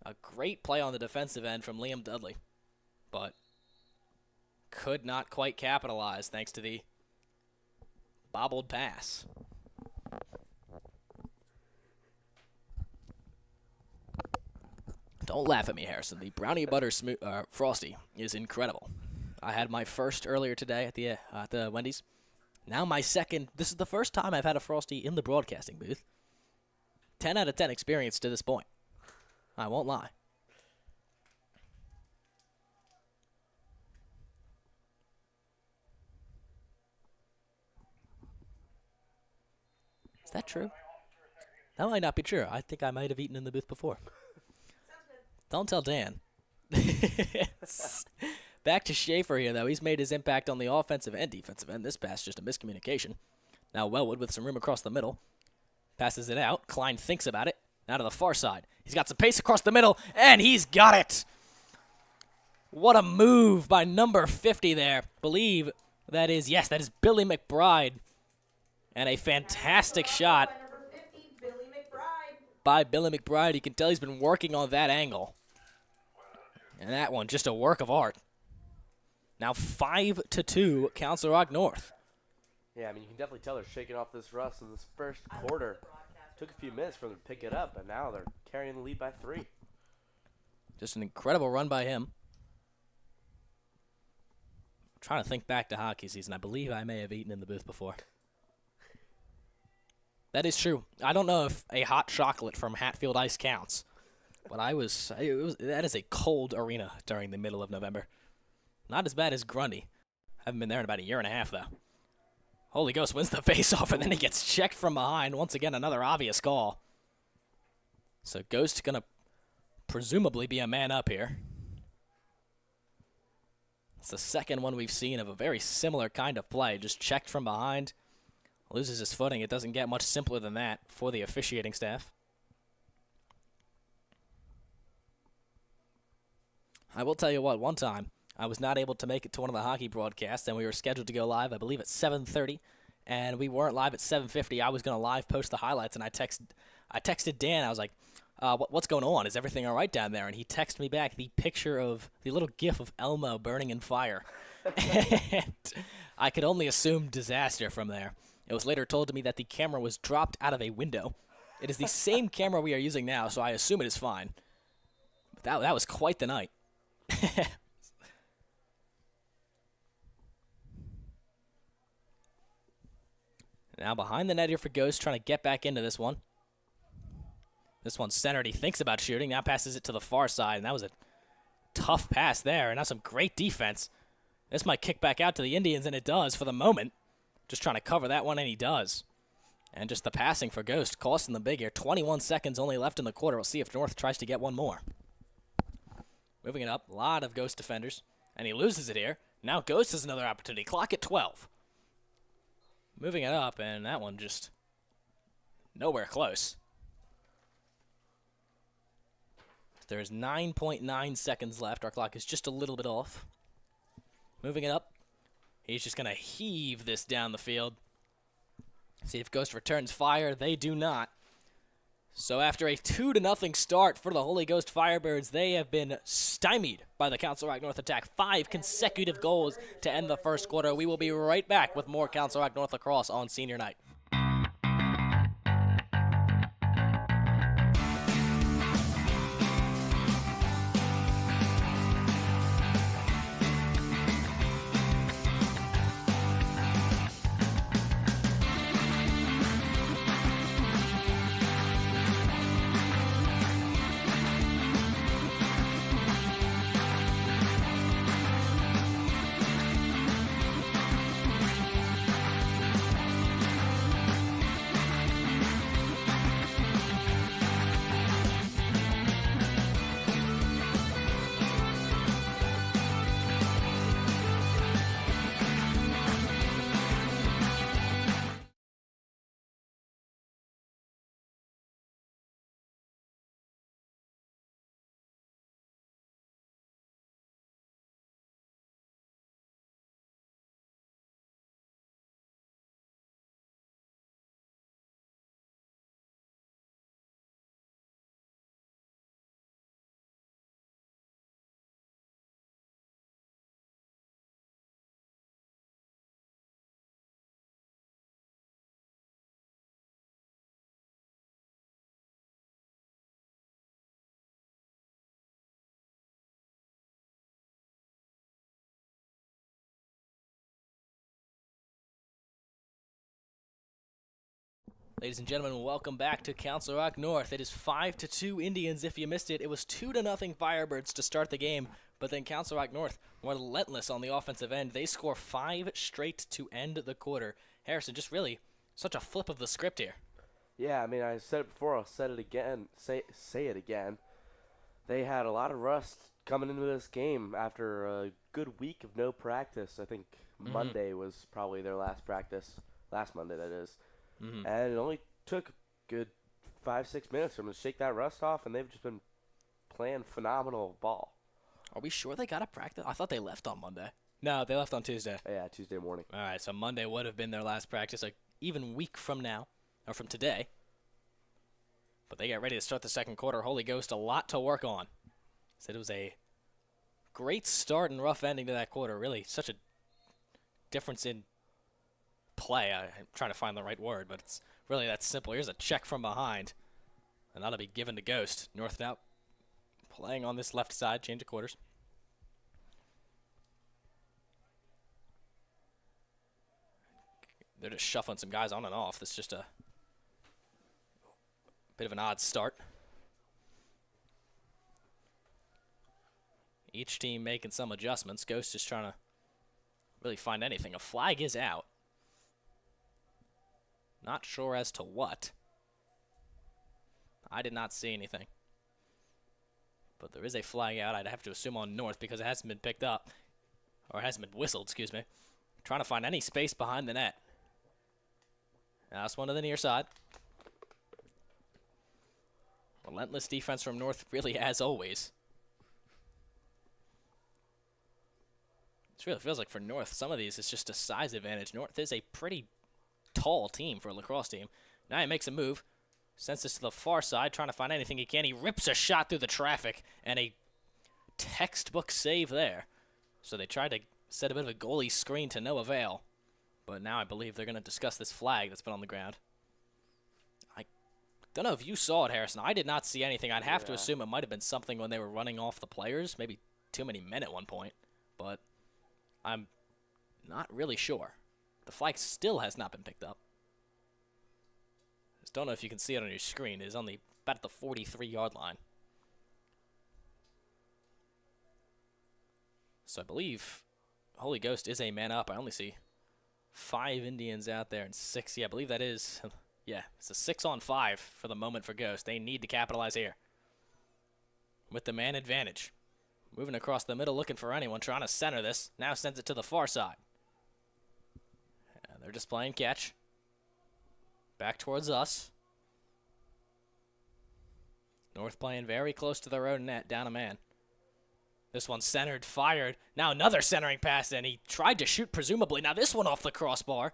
A great play on the defensive end from Liam Dudley. But could not quite capitalize thanks to the bobbled pass. Don't laugh at me, Harrison. The brownie butter frosty is incredible. I had my first earlier today at the Wendy's. Now my second. This is the first time I've had a frosty in the broadcasting booth. 10 out of 10 experience to this point. I won't lie. Is that true? That might not be true. I think I might have eaten in the booth before. Don't tell Dan. Back to Schaefer here, though. He's made his impact on the offensive and defensive end. This pass just a miscommunication. Now Wellwood with some room across the middle. Passes it out. Klein thinks about it. Now to the far side. He's got some pace across the middle, and he's got it. What a move by number 50 there. Believe that is, yes, that is Billy McBride. And a fantastic shot by Billy McBride. You can tell he's been working on that angle. And that one, just a work of art. Now 5-2, Council Rock North. Yeah, I mean, you can definitely tell they're shaking off this rust in this first quarter. Took a few minutes for them to pick it up, and now they're carrying the lead by 3. Just an incredible run by him. I'm trying to think back to hockey season. I believe I may have eaten in the booth before. That is true. I don't know if a hot chocolate from Hatfield Ice counts, but that is a cold arena during the middle of November. Not as bad as Grundy. Haven't been there in about a year and a half, though. Holy Ghost wins the faceoff, and then he gets checked from behind. Once again, another obvious call. So Ghost going to presumably be a man up here. It's the second one we've seen of a very similar kind of play. Just checked from behind. Loses his footing. It doesn't get much simpler than that for the officiating staff. I will tell you what, one time, I was not able to make it to one of the hockey broadcasts, and we were scheduled to go live, I believe, at 7:30, and we weren't live at 7:50. I was going to live post the highlights, and I texted Dan. I was like, what's going on? Is everything all right down there? And he texted me back the picture of the little gif of Elmo burning in fire. And I could only assume disaster from there. It was later told to me that the camera was dropped out of a window. It is the same camera we are using now, so I assume it is fine. But that was quite the night. Now behind the net here for Ghost, trying to get back into this one. This one's centered. He thinks about shooting. Now passes it to the far side, and that was a tough pass there. And now some great defense. This might kick back out to the Indians, and it does for the moment. Just trying to cover that one, and he does. And just the passing for Ghost costing them big here. 21 seconds only left in the quarter. We'll see if North tries to get one more. Moving it up. A lot of Ghost defenders. And he loses it here. Now Ghost has another opportunity. Clock at 12. Moving it up, and that one just nowhere close. There's 9.9 seconds left. Our clock is just a little bit off. Moving it up. He's just going to heave this down the field. See if Ghost returns fire. They do not. So after a 2-0 start for the Holy Ghost Firebirds, they have been stymied by the Council Rock North attack. 5 consecutive goals to end the first quarter. We will be right back with more Council Rock North lacrosse on senior night. Ladies and gentlemen, welcome back to Council Rock North. It is 5-2 Indians. If you missed it, it was 2-0 Firebirds to start the game, but then Council Rock North were relentless on the offensive end. They score 5 straight to end the quarter. Harrison, just really such a flip of the script here. Yeah, I mean, I said it before. I'll say it again. Say it again. They had a lot of rust coming into this game after a good week of no practice. I think Monday was probably their last practice. Last Monday, that is. And it only took a good 5-6 minutes for them to shake that rust off, and they've just been playing phenomenal ball. Are we sure they got a practice? I thought they left on Monday. No, they left on Tuesday. Yeah, Tuesday morning. All right, so Monday would have been their last practice, like even week from now, or from today. But they get ready to start the second quarter. Holy Ghost, a lot to work on. Said it was a great start and rough ending to that quarter. Really, such a difference in play. I'm trying to find the right word, but it's really that simple. Here's a check from behind, and that'll be given to Ghost. North now playing on this left side, change of quarters. They're just shuffling some guys on and off. This is just a bit of an odd start. Each team making some adjustments. Ghost is trying to really find anything. A flag is out. Not sure as to what. I did not see anything. But there is a flag out. I'd have to assume on North because it hasn't been picked up. Or it hasn't been whistled, excuse me. Trying to find any space behind the net. Now this one to the near side. Relentless defense from North, really, as always. It really feels like for North, some of these is just a size advantage. North is a pretty tall team for a lacrosse team. Now he makes a move. Sends this to the far side, trying to find anything he can. He rips a shot through the traffic, and a textbook save there. So they tried to set a bit of a goalie screen to no avail. But now I believe they're going to discuss this flag that's been on the ground. I don't know if you saw it, Harrison. I did not see anything. I'd have to assume it might have been something when they were running off the players. Maybe too many men at one point. But I'm not really sure. The flag still has not been picked up. Just don't know if you can see it on your screen. It is on about the 43-yard line. So I believe Holy Ghost is a man up. I only see 5 Indians out there and 6. Yeah, I believe that is. Yeah, it's a 6-on-5 for the moment for Ghost. They need to capitalize here with the man advantage. Moving across the middle, looking for anyone, trying to center this. Now sends it to the far side. And they're just playing catch. Back towards us. North playing very close to their own net, down a man. This one centered, fired. Now another centering pass, and he tried to shoot, presumably. Now this one off the crossbar.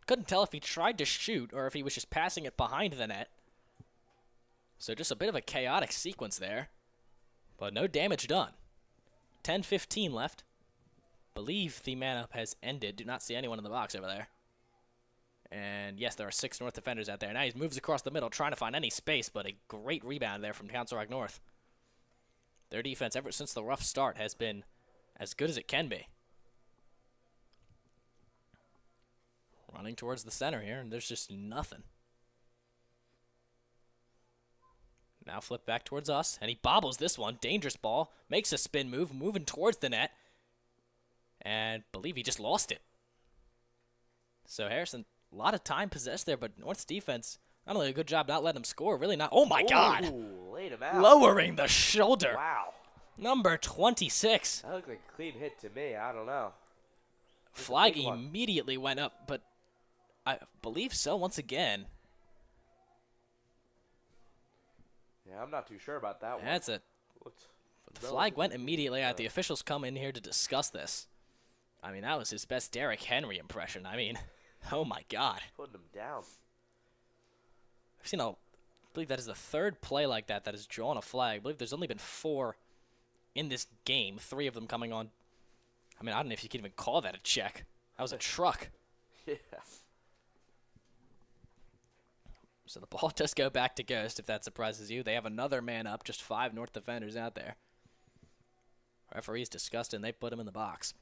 Couldn't tell if he tried to shoot or if he was just passing it behind the net. So just a bit of a chaotic sequence there, but no damage done. 10:15 left. Believe the man-up has ended. Do not see anyone in the box over there. And yes, there are 6 North defenders out there. Now he moves across the middle, trying to find any space, but a great rebound there from Council Rock North. Their defense, ever since the rough start, has been as good as it can be. Running towards the center here, and there's just nothing. Now flip back towards us, and he bobbles this one. Dangerous ball. Makes a spin move, moving towards the net. And believe he just lost it. So Harrison, a lot of time possessed there, but North's defense, not only a good job not letting him score, really not. Oh my God! Laid him out. Lowering the shoulder. Wow. Number 26. That looked like a clean hit to me. I don't know. Flag immediately went up, but I believe so once again. Yeah, I'm not too sure about that one. That's it. The flag went immediately out. The officials come in here to discuss this. I mean, that was his best Derrick Henry impression. I mean, oh my God. Putting him down. I've seen I believe that is the 3rd play like that has drawn a flag. I believe there's only been 4 in this game, 3 of them coming on. I mean, I don't know if you can even call that a check. That was a truck. Yeah. So the ball does go back to Ghost, if that surprises you. They have another man up, just 5 North defenders out there. Referee's disgusted, and they put him in the box.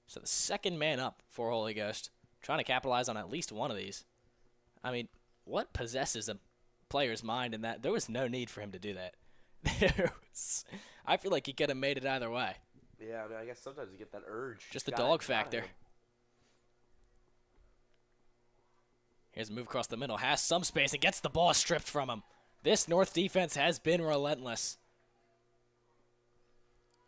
So the second man up for Holy Ghost, trying to capitalize on at least one of these. I mean, what possesses a player's mind in that? There was no need for him to do that. I feel like he could have made it either way. Yeah, I mean, I guess sometimes you get that urge. Just the dog factor. Here's a move across the middle. Has some space and gets the ball stripped from him. This North defense has been relentless.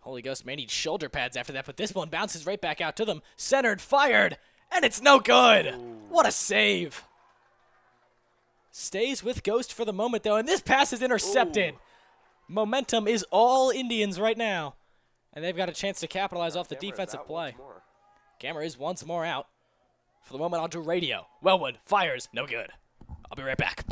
Holy Ghost may need shoulder pads after that, but this one bounces right back out to them. Centered, fired, and it's no good. Ooh. What a save. Stays with Ghost for the moment, though, and this pass is intercepted. Ooh. Momentum is all Indians right now, and they've got a chance to capitalize off the defensive play. Camera is once more out. For the moment, I'll do radio. Wellwood fires, no good. I'll be right back.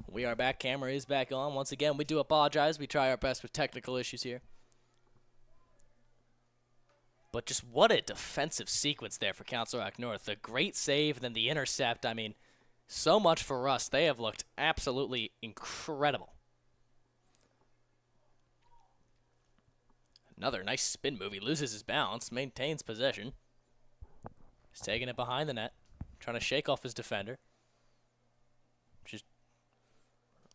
We are back. Camera is back on. Once again, we do apologize. We try our best with technical issues here. But just what a defensive sequence there for Council Rock North. The great save, then the intercept. I mean, so much for us. They have looked absolutely incredible. Another nice spin move. He loses his balance, maintains possession. He's taking it behind the net, trying to shake off his defender. Just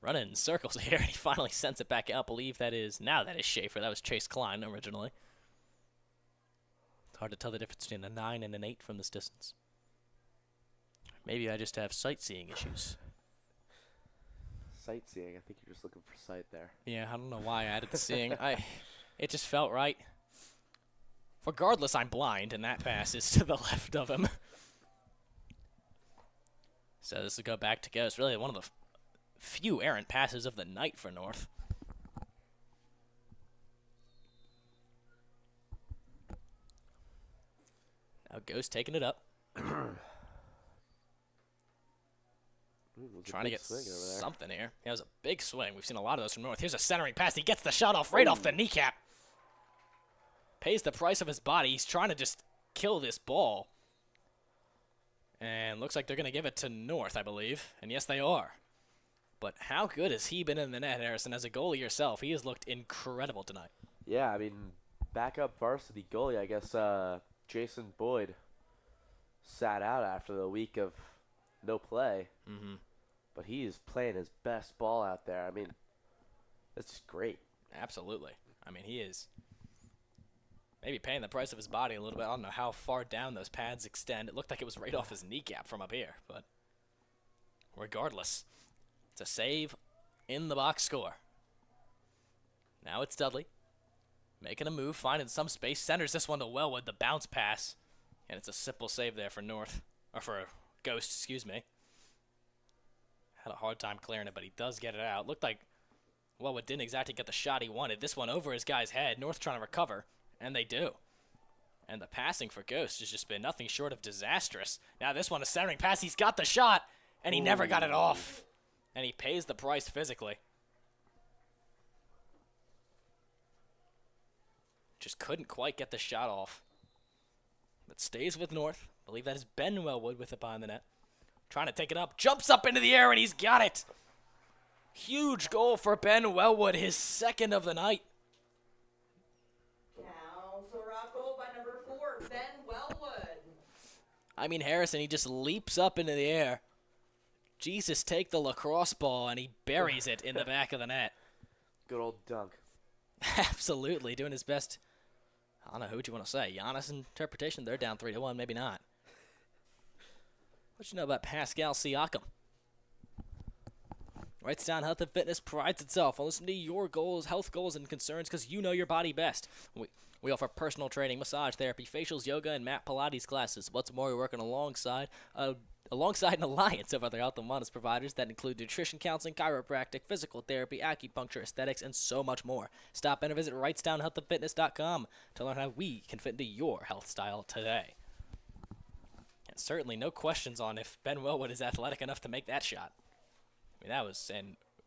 running in circles here, and he finally sends it back out. I believe that is Schaefer. That was Chase Klein originally. It's hard to tell the difference between a 9 and an 8 from this distance. Maybe I just have sightseeing issues. Sightseeing? I think you're just looking for sight there. Yeah, I don't know why I added the seeing. It just felt right. Regardless, I'm blind, and that pass is to the left of him. So this will go back to Ghost. Really one of the few errant passes of the night for North. Now Ghost taking it up. Trying to get something here. That was a big swing. We've seen a lot of those from North. Here's a centering pass. He gets the shot off right off the kneecap. Pays the price of his body. He's trying to just kill this ball. And looks like they're going to give it to North, I believe. And yes, they are. But how good has he been in the net, Harrison? As a goalie yourself, he has looked incredible tonight. Yeah, I mean, backup varsity goalie, I guess Jason Boyd sat out after the week of no play. Mm-hmm. But he is playing his best ball out there. I mean, that's just great. Absolutely. I mean, he is maybe paying the price of his body a little bit. I don't know how far down those pads extend. It looked like it was right off his kneecap from up here. But regardless, it's a save in the box score. Now it's Dudley making a move, finding some space. Centers this one to Wellwood, the bounce pass. And it's a simple save there for North. Or for Ghost, excuse me. Had a hard time clearing it, but he does get it out. Looked like Wellwood didn't exactly get the shot he wanted. This one over his guy's head. North trying to recover, and they do. And the passing for Ghost has just been nothing short of disastrous. Now this one, a centering pass. He's got the shot, and he never got it off. And he pays the price physically. Just couldn't quite get the shot off. But stays with North. I believe that is Ben Wellwood with it behind the net. Trying to take it up. Jumps up into the air, and he's got it. Huge goal for Ben Wellwood, his second of the night. Council Rock goal by number 4, Ben Wellwood. I mean, Harrison, he just leaps up into the air. Jesus, take the lacrosse ball, and he buries it in the back of the net. Good old dunk. Absolutely, doing his best. I don't know, who would you want to say? Giannis' interpretation, they're down 3-1, maybe not. What you know about Pascal Siakam? Writes down Health and Fitness prides itself on listening to your goals, health goals, and concerns because you know your body best. We offer personal training, massage therapy, facials, yoga, and mat Pilates classes. What's more, we're working alongside an alliance of other health and wellness providers that include nutrition counseling, chiropractic, physical therapy, acupuncture, aesthetics, and so much more. Stop in and visit writesdownhealthandfitness.com to learn how we can fit into your health style today. And certainly no questions on if Ben Wellwood is athletic enough to make that shot. I mean, that was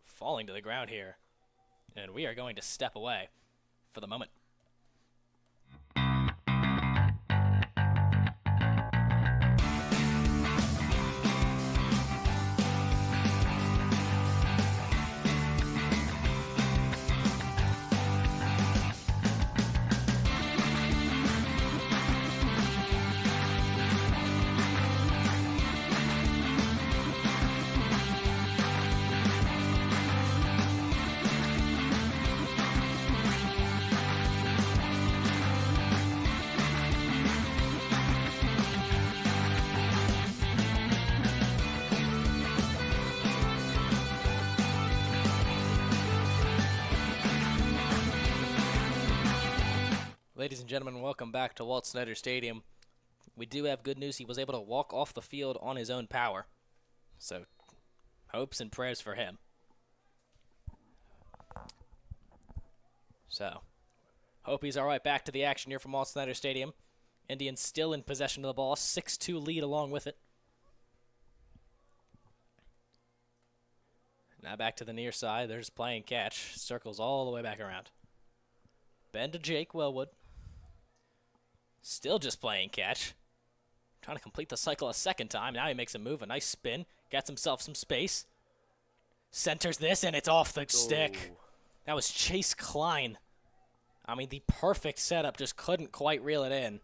falling to the ground here. And we are going to step away for the moment. Ladies and gentlemen, welcome back to Walt Snyder Stadium. We do have good news. He was able to walk off the field on his own power. So, hopes and prayers for him. So, hope he's all right. Back to the action here from Walt Snyder Stadium. Indians still in possession of the ball. 6-2 lead along with it. Now back to the near side. They're just playing catch. Circles all the way back around. Ben to Jake Wellwood. Still just playing catch. Trying to complete the cycle a second time. Now he makes a move, a nice spin. Gets himself some space. Centers this, and it's off the stick. That was Chase Klein. I mean, the perfect setup. Just couldn't quite reel it in.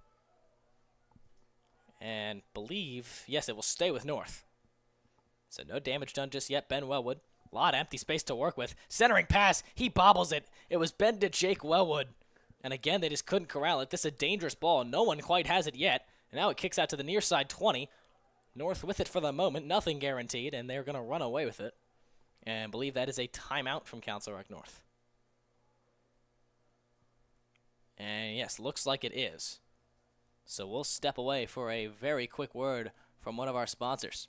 And believe, yes, it will stay with North. So no damage done just yet. Ben Wellwood. A lot of empty space to work with. Centering pass. He bobbles it. It was Ben to Jake Wellwood. And again, they just couldn't corral it. This is a dangerous ball. No one quite has it yet. And now it kicks out to the near side 20. North with it for the moment. Nothing guaranteed. And they're going to run away with it. And believe that is a timeout from Council Rock North. And yes, looks like it is. So we'll step away for a very quick word from one of our sponsors.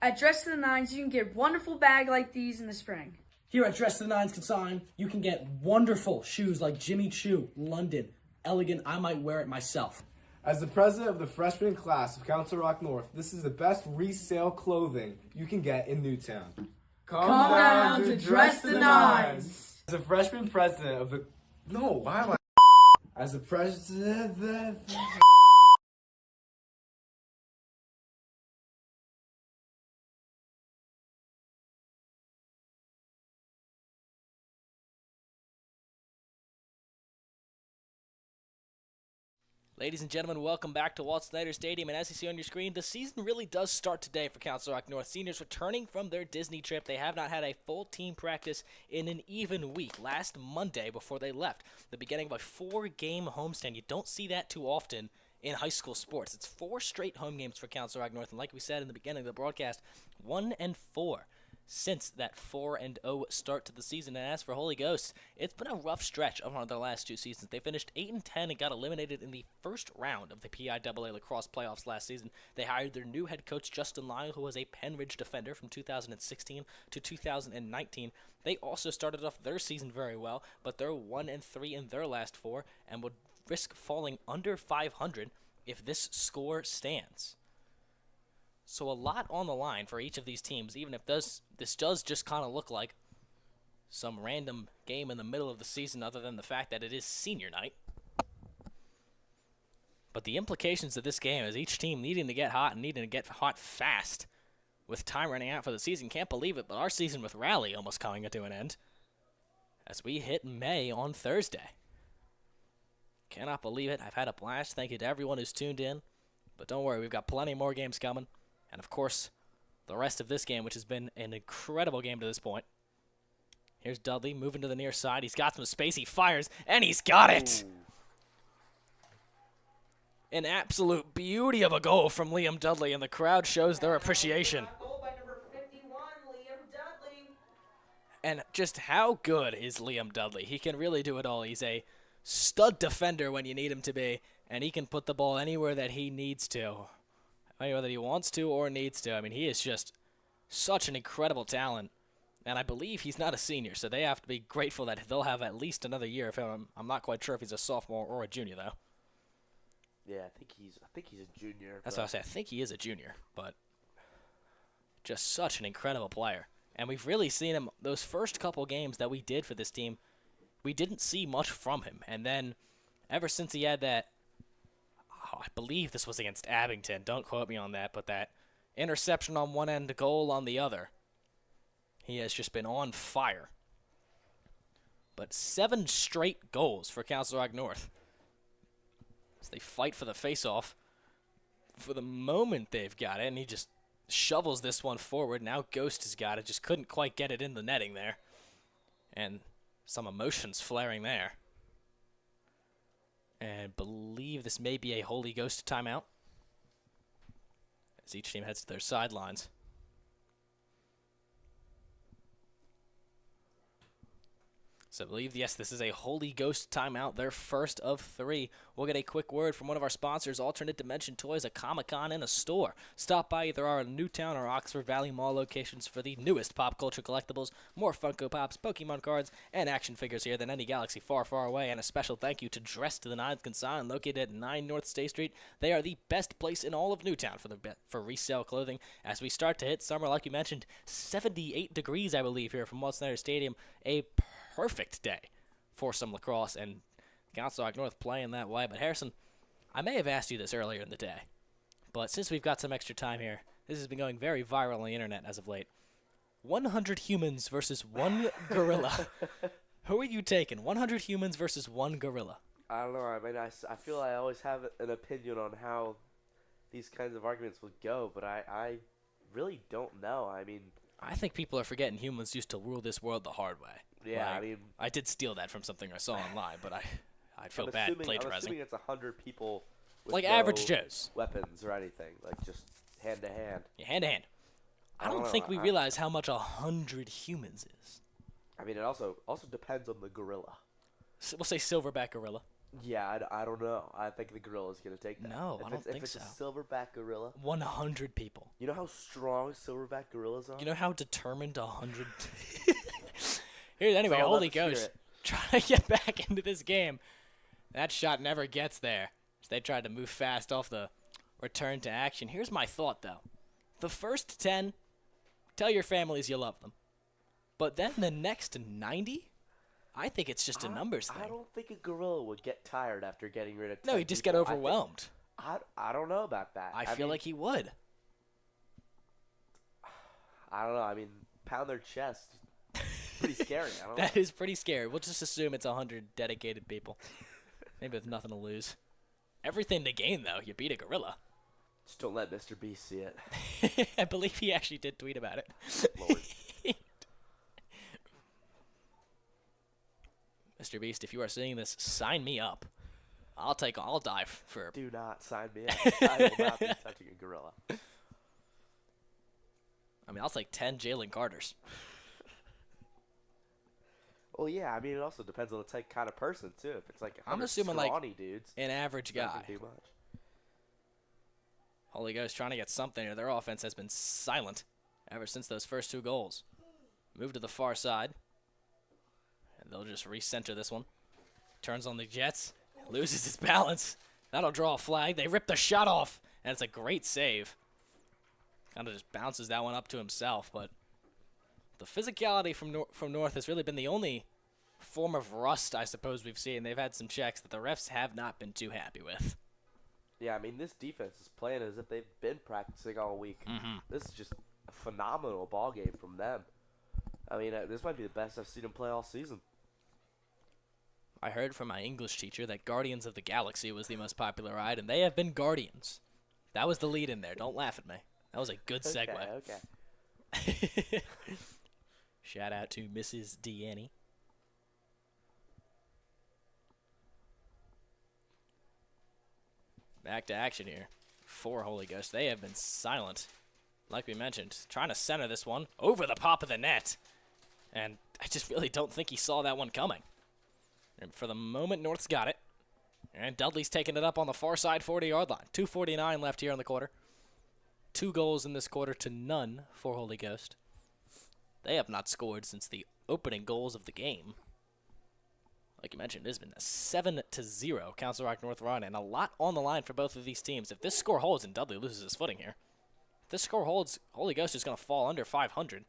At Dress to the Nines, you can get wonderful bags like these in the spring. Here at Dress to the Nines Consign, you can get wonderful shoes like Jimmy Choo, London, Elegant. I might wear it myself. As the president of the freshman class of Council Rock North, this is the best resale clothing you can get in Newtown. Come down to Dress the Nines. As a freshman president of the... No, why am I... As the president... Ladies and gentlemen, welcome back to Walt Snyder Stadium, and as you see on your screen, the season really does start today for Council Rock North. Seniors returning from their Disney trip. They have not had a full team practice in an even week. Last Monday, before they left, the beginning of a 4-game homestand. You don't see that too often in high school sports. It's 4 straight home games for Council Rock North, and like we said in the beginning of the broadcast, 1-4 since that 4-0 start to the season. And as for Holy Ghost, it's been a rough stretch of one of their last 2 seasons. They finished 8-10 and got eliminated in the first round of the PIAA lacrosse playoffs last season. They hired their new head coach, Justin Lyle, who was a Penn Ridge defender from 2016 to 2019. They also started off their season very well, but they're 1-3 in their last 4 and would risk falling under 500 if this score stands. So a lot on the line for each of these teams, even if this does just kind of look like some random game in the middle of the season other than the fact that it is senior night. But the implications of this game is each team needing to get hot and needing to get hot fast with time running out for the season. Can't believe it, but our season with Rally almost coming to an end as we hit May on Thursday. Cannot believe it. I've had a blast. Thank you to everyone who's tuned in. But don't worry, we've got plenty more games coming. And, of course, the rest of this game, which has been an incredible game to this point. Here's Dudley moving to the near side. He's got some space. He fires, and he's got it! Ooh. An absolute beauty of a goal from Liam Dudley, and the crowd shows their appreciation. Goal by number 51, Liam Dudley. And just how good is Liam Dudley? He can really do it all. He's a stud defender when you need him to be, and he can put the ball anywhere that he needs to. Anywhere that he wants to or needs to. I mean, he is just such an incredible talent. And I believe he's not a senior, so they have to be grateful that they'll have at least another year of him. I'm not quite sure if he's a sophomore or a junior, though. Yeah, I think he's a junior. That's what I say. I think he is a junior, but just such an incredible player. And we've really seen him those first couple games that we did for this team. We didn't see much from him. And then ever since he had that, I believe this was against Abington. Don't quote me on that, but that interception on one end, goal on the other. He has just been on fire. But 7 straight goals for Council Rock North as they fight for the face-off. For the moment, they've got it, and he just shovels this one forward. Now Ghost has got it. Just couldn't quite get it in the netting there. And some emotions flaring there. And believe this may be a Holy Ghost timeout as each team heads to their sidelines. So I believe, yes, this is a Holy Ghost timeout, their first of 3. We'll get a quick word from one of our sponsors, Alternate Dimension Toys, a Comic-Con and a store. Stop by either our Newtown or Oxford Valley Mall locations for the newest pop culture collectibles, more Funko Pops, Pokemon cards, and action figures here than any galaxy far, far away. And a special thank you to Dress to the Nines Consign, located at 9 North State Street. They are the best place in all of Newtown for resale clothing. As we start to hit summer, like you mentioned, 78 degrees, I believe, here from Walt Snyder Stadium. A perfect day for some lacrosse, and Council Rock North playing that way. But Harrison, I may have asked you this earlier in the day, but since we've got some extra time here, this has been going very viral on the internet as of late. 100 humans versus 1 gorilla. Who are you taking? 100 humans versus 1 gorilla? I don't know. I mean, I feel I always have an opinion on how these kinds of arguments would go, but I really don't know. I mean, I think people are forgetting humans used to rule this world the hard way. Yeah, like, I mean, I did steal that from something I saw online, but I feel bad plagiarizing. I'm assuming it's 100 people with like no average Joes, weapons or anything, like just hand to hand. Yeah, hand to hand. I don't think we realize how much 100 humans is. I mean, it also depends on the gorilla. So we'll say silverback gorilla. Yeah, I don't know. I think the gorilla is going to take that. No, I don't think so. If it's a silverback gorilla. 100 people. You know how strong silverback gorillas are? You know how determined 100... Here, anyway, Holy Ghost trying to get back into this game. That shot never gets there. So they tried to move fast off the return to action. Here's my thought, though. The first 10, tell your families you love them. But then the next 90... I think it's just a numbers thing. I don't think a gorilla would get tired after getting rid of 10 No, he'd just get overwhelmed. I don't know about that. I feel like he would. I don't know. I mean, pound their chest. Pretty scary. I don't know. That is pretty scary. We'll just assume it's 100 dedicated people. Maybe with nothing to lose. Everything to gain, though. You beat a gorilla. Just don't let Mr. Beast see it. I believe he actually did tweet about it. Lord. Mr. Beast, if you are seeing this, sign me up. I'll dive for... Do not sign me up. I will not be touching a gorilla. I mean, I'll take 10 Jalen Carters. Well, yeah, I mean, it also depends on the type kind of person, too. If it's like I'm assuming like scrawny dudes, an average guy. not too much. Holy Ghost trying to get something here. Their offense has been silent ever since those first 2 goals. Move to the far side. And they'll just recenter this one. Turns on the Jets. Loses his balance. That'll draw a flag. They rip the shot off. And it's a great save. Kind of just bounces that one up to himself. But the physicality from North has really been the only form of rust, I suppose, we've seen. They've had some checks that the refs have not been too happy with. Yeah, I mean, this defense is playing as if they've been practicing all week. This is just a phenomenal ball game from them. I mean, this might be the best I've seen them play all season. I heard from my English teacher that Guardians of the Galaxy was the most popular ride, and they have been Guardians. That was the lead in there. Don't laugh at me. That was a good segue. Okay. Shout out to Mrs. Deannie. Back to action here for Holy Ghost. They have been silent, like we mentioned, trying to center this one over the top of the net. And I just really don't think he saw that one coming. And for the moment, North's got it. And Dudley's taking it up on the far side 40-yard line. 2:49 left here in the quarter. 2 goals in this quarter to none for Holy Ghost. They have not scored since the opening goals of the game. Like you mentioned, it has been a 7-0 Council Rock North run, and a lot on the line for both of these teams. If this score holds and Dudley loses his footing here, if this score holds, Holy Ghost is going to fall under 500.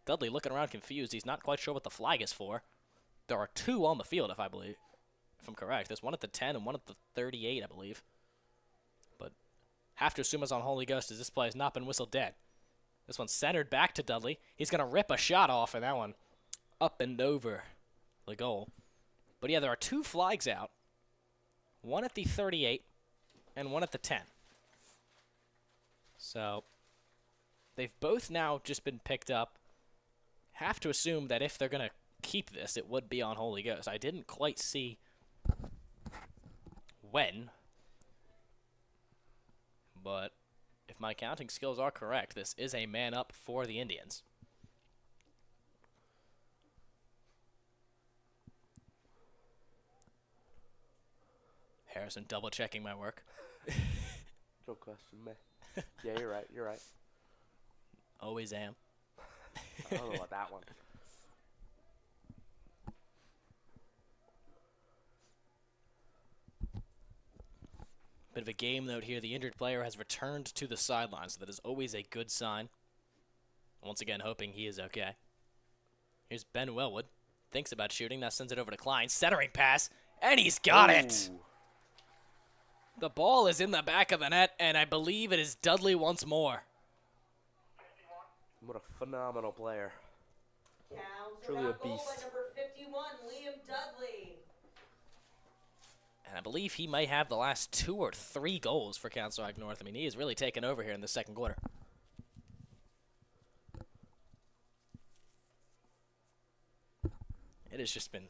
Dudley looking around confused. He's not quite sure what the flag is for. There are 2 on the field, if I'm correct. There's one at the 10 and one at the 38, I believe. But have to assume it's on Holy Ghost as this play has not been whistled dead. This one's centered back to Dudley. He's going to rip a shot off, and that one up and over the goal. But yeah, there are 2 flags out. One at the 38 and one at the 10. So they've both now just been picked up. Have to assume that if they're going to keep this, it would be on Holy Ghost. I didn't quite see when, but if my counting skills are correct, this is a man up for the Indians. Harrison double checking my work. Don't question me. Yeah, you're right. You're right. Always am. I don't know about that one. Bit of a game note here. The injured player has returned to the sideline, so that is always a good sign. Once again, hoping he is okay. Here's Ben Wellwood. Thinks about shooting. Now sends it over to Klein. Centering pass, and he's got it. The ball is in the back of the net, and I believe it is Dudley once more. What a phenomenal player. Counts Truly a around goal beast. by number 51, Liam Dudley. And I believe he might have the last 2 or 3 goals for Council Rock North. I mean, he has really taken over here in the second quarter. It has just been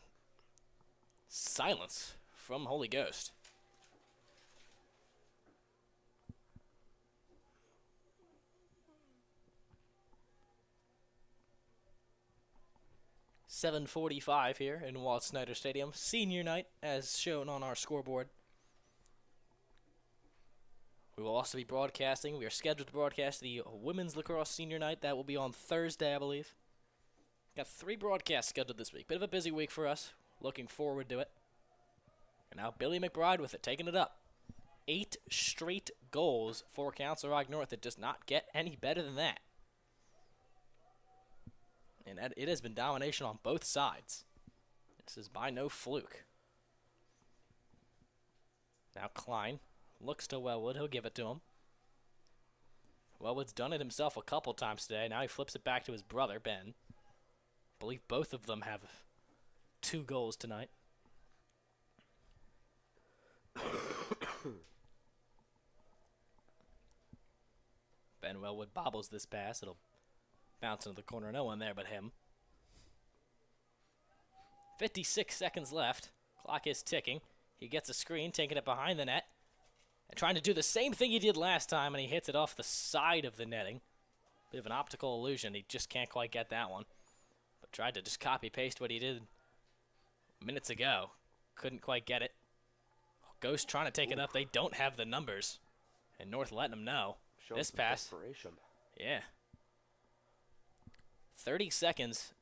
silence from Holy Ghost. .45 here in Walt Snyder Stadium. Senior night, as shown on our scoreboard. We will also be broadcasting. We are scheduled to broadcast the Women's Lacrosse Senior Night. That will be on Thursday, I believe. Got 3 broadcasts scheduled this week. Bit of a busy week for us. Looking forward to it. And now Billy McBride with it, taking it up. 8 straight goals for Council Rock North. It does not get any better than that. And it has been domination on both sides. This is by no fluke. Now Klein looks to Wellwood. He'll give it to him. Wellwood's done it himself a couple times today. Now he flips it back to his brother, Ben. I believe both of them have 2 goals tonight. Ben Wellwood bobbles this pass. It'll bounce into the corner. No one there but him. 56 seconds left. Clock is ticking. He gets a screen, taking it behind the net. And trying to do the same thing he did last time, and he hits it off the side of the netting. Bit of an optical illusion. He just can't quite get that one. But tried to just copy-paste what he did minutes ago. Couldn't quite get it. Ghost trying to take it up. They don't have the numbers. And North letting them know. Showing This some pass. desperation. Yeah. 30 seconds.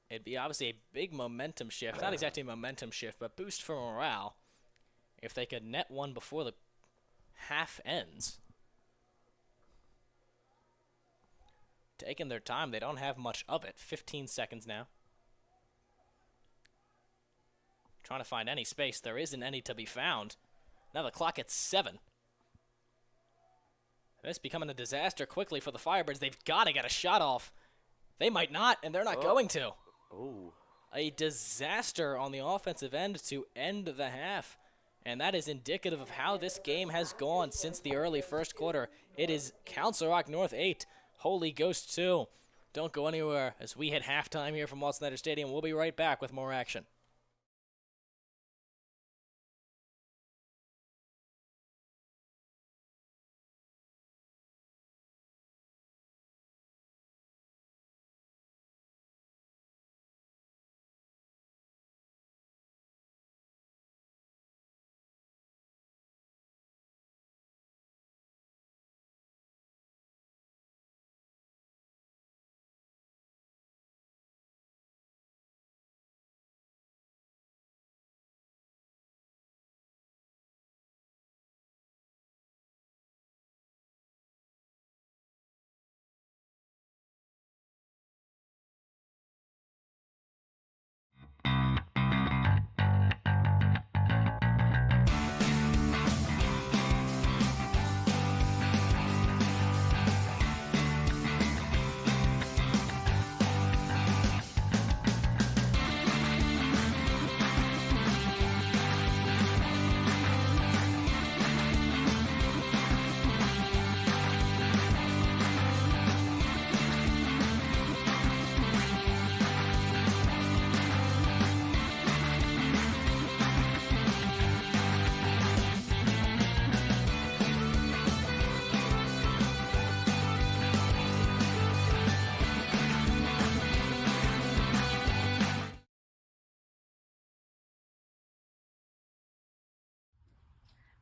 It'd be obviously a big momentum shift. Not exactly a momentum shift, but boost for morale. If they could net one before the half ends. Taking their time. They don't have much of it. 15 seconds now. Trying to find any space. There isn't any to be found. Now the clock at 7. This becoming a disaster quickly for the Firebirds. They've got to get a shot off. They might not, and they're not going to. Oh. A disaster on the offensive end to end the half. And that is indicative of how this game has gone since the early first quarter. It is Council Rock North 8, Holy Ghost 2. Don't go anywhere as we hit halftime here from Walt Snyder Stadium. We'll be right back with more action.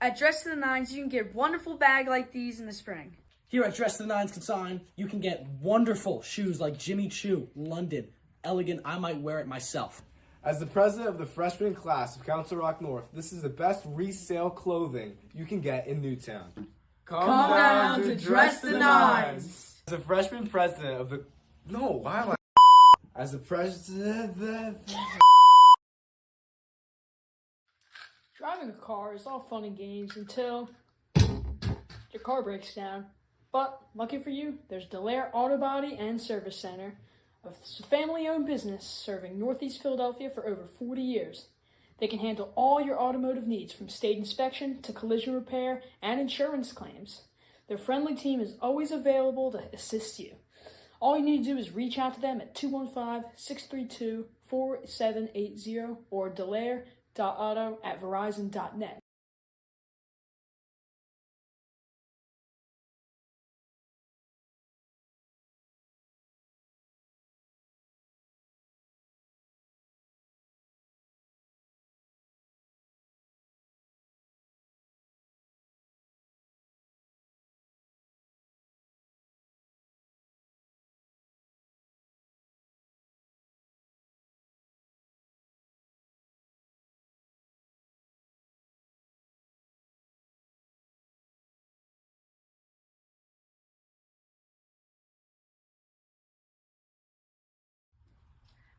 At Dress to the Nines, you can get wonderful bag like these in the spring. Here at Dress to the Nines Consign, you can get wonderful shoes like Jimmy Choo, London, Elegant. I might wear it myself. As the president of the freshman class of Council Rock North, this is the best resale clothing you can get in Newtown. Come down to Dress the Nines. As the freshman president of the... No, why am I... As the president... Driving a car is all fun and games until your car breaks down. But lucky for you, there's Delaire Auto Body and Service Center, a family-owned business serving Northeast Philadelphia for over 40 years. They can handle all your automotive needs from state inspection to collision repair and insurance claims. Their friendly team is always available to assist you. All you need to do is reach out to them at 215-632-4780 or delaire.auto@verizon.net.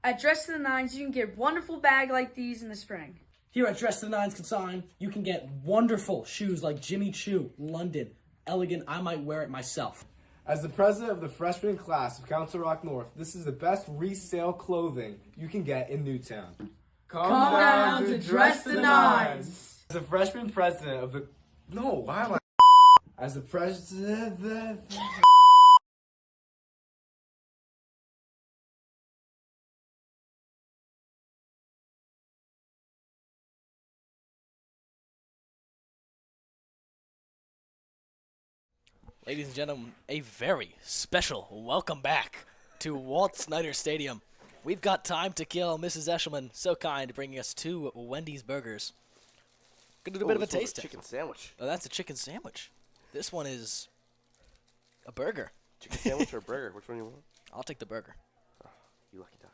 At Dress to the Nines, you can get wonderful bag like these in the spring. Here at Dress to the Nines Consign, you can get wonderful shoes like Jimmy Choo, London, Elegant. I might wear it myself. As the president of the freshman class of Council Rock North, this is the best resale clothing you can get in Newtown. Come down to Dress the Nines. As the freshman president of the... No, why am I... As the president... Ladies and gentlemen, a very special welcome back to Walt Snyder Stadium. We've got time to kill. Mrs. Eshelman, so kind, bringing us 2 Wendy's burgers. Gonna do a bit of a taste test. Chicken sandwich. Oh, that's a chicken sandwich. This one is a burger. Chicken sandwich or a burger? Which one do you want? I'll take the burger. Oh, you lucky duck.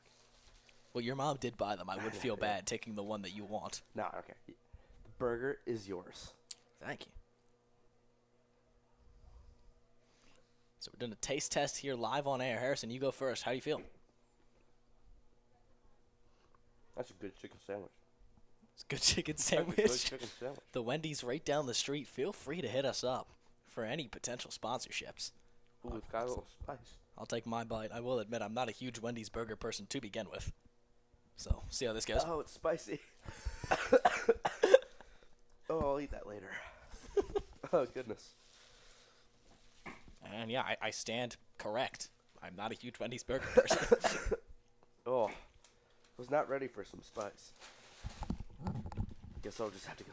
Well, your mom did buy them. I would feel bad taking the one that you want. No, okay. The burger is yours. Thank you. So we're doing a taste test here live on air. Harrison, you go first. How do you feel? That's a good chicken sandwich. It's a good chicken That's a good sandwich. chicken sandwich. The Wendy's right down the street. Feel free to hit us up for any potential sponsorships. Ooh, it's got a little spice. I'll take my bite. I will admit I'm not a huge Wendy's burger person to begin with. So, see how this goes. Oh, it's spicy. Oh, I'll eat that later. Oh, goodness. And yeah, I stand correct. I'm not a huge Wendy's burger person. Oh, I was not ready for some spice. Guess I'll just have to go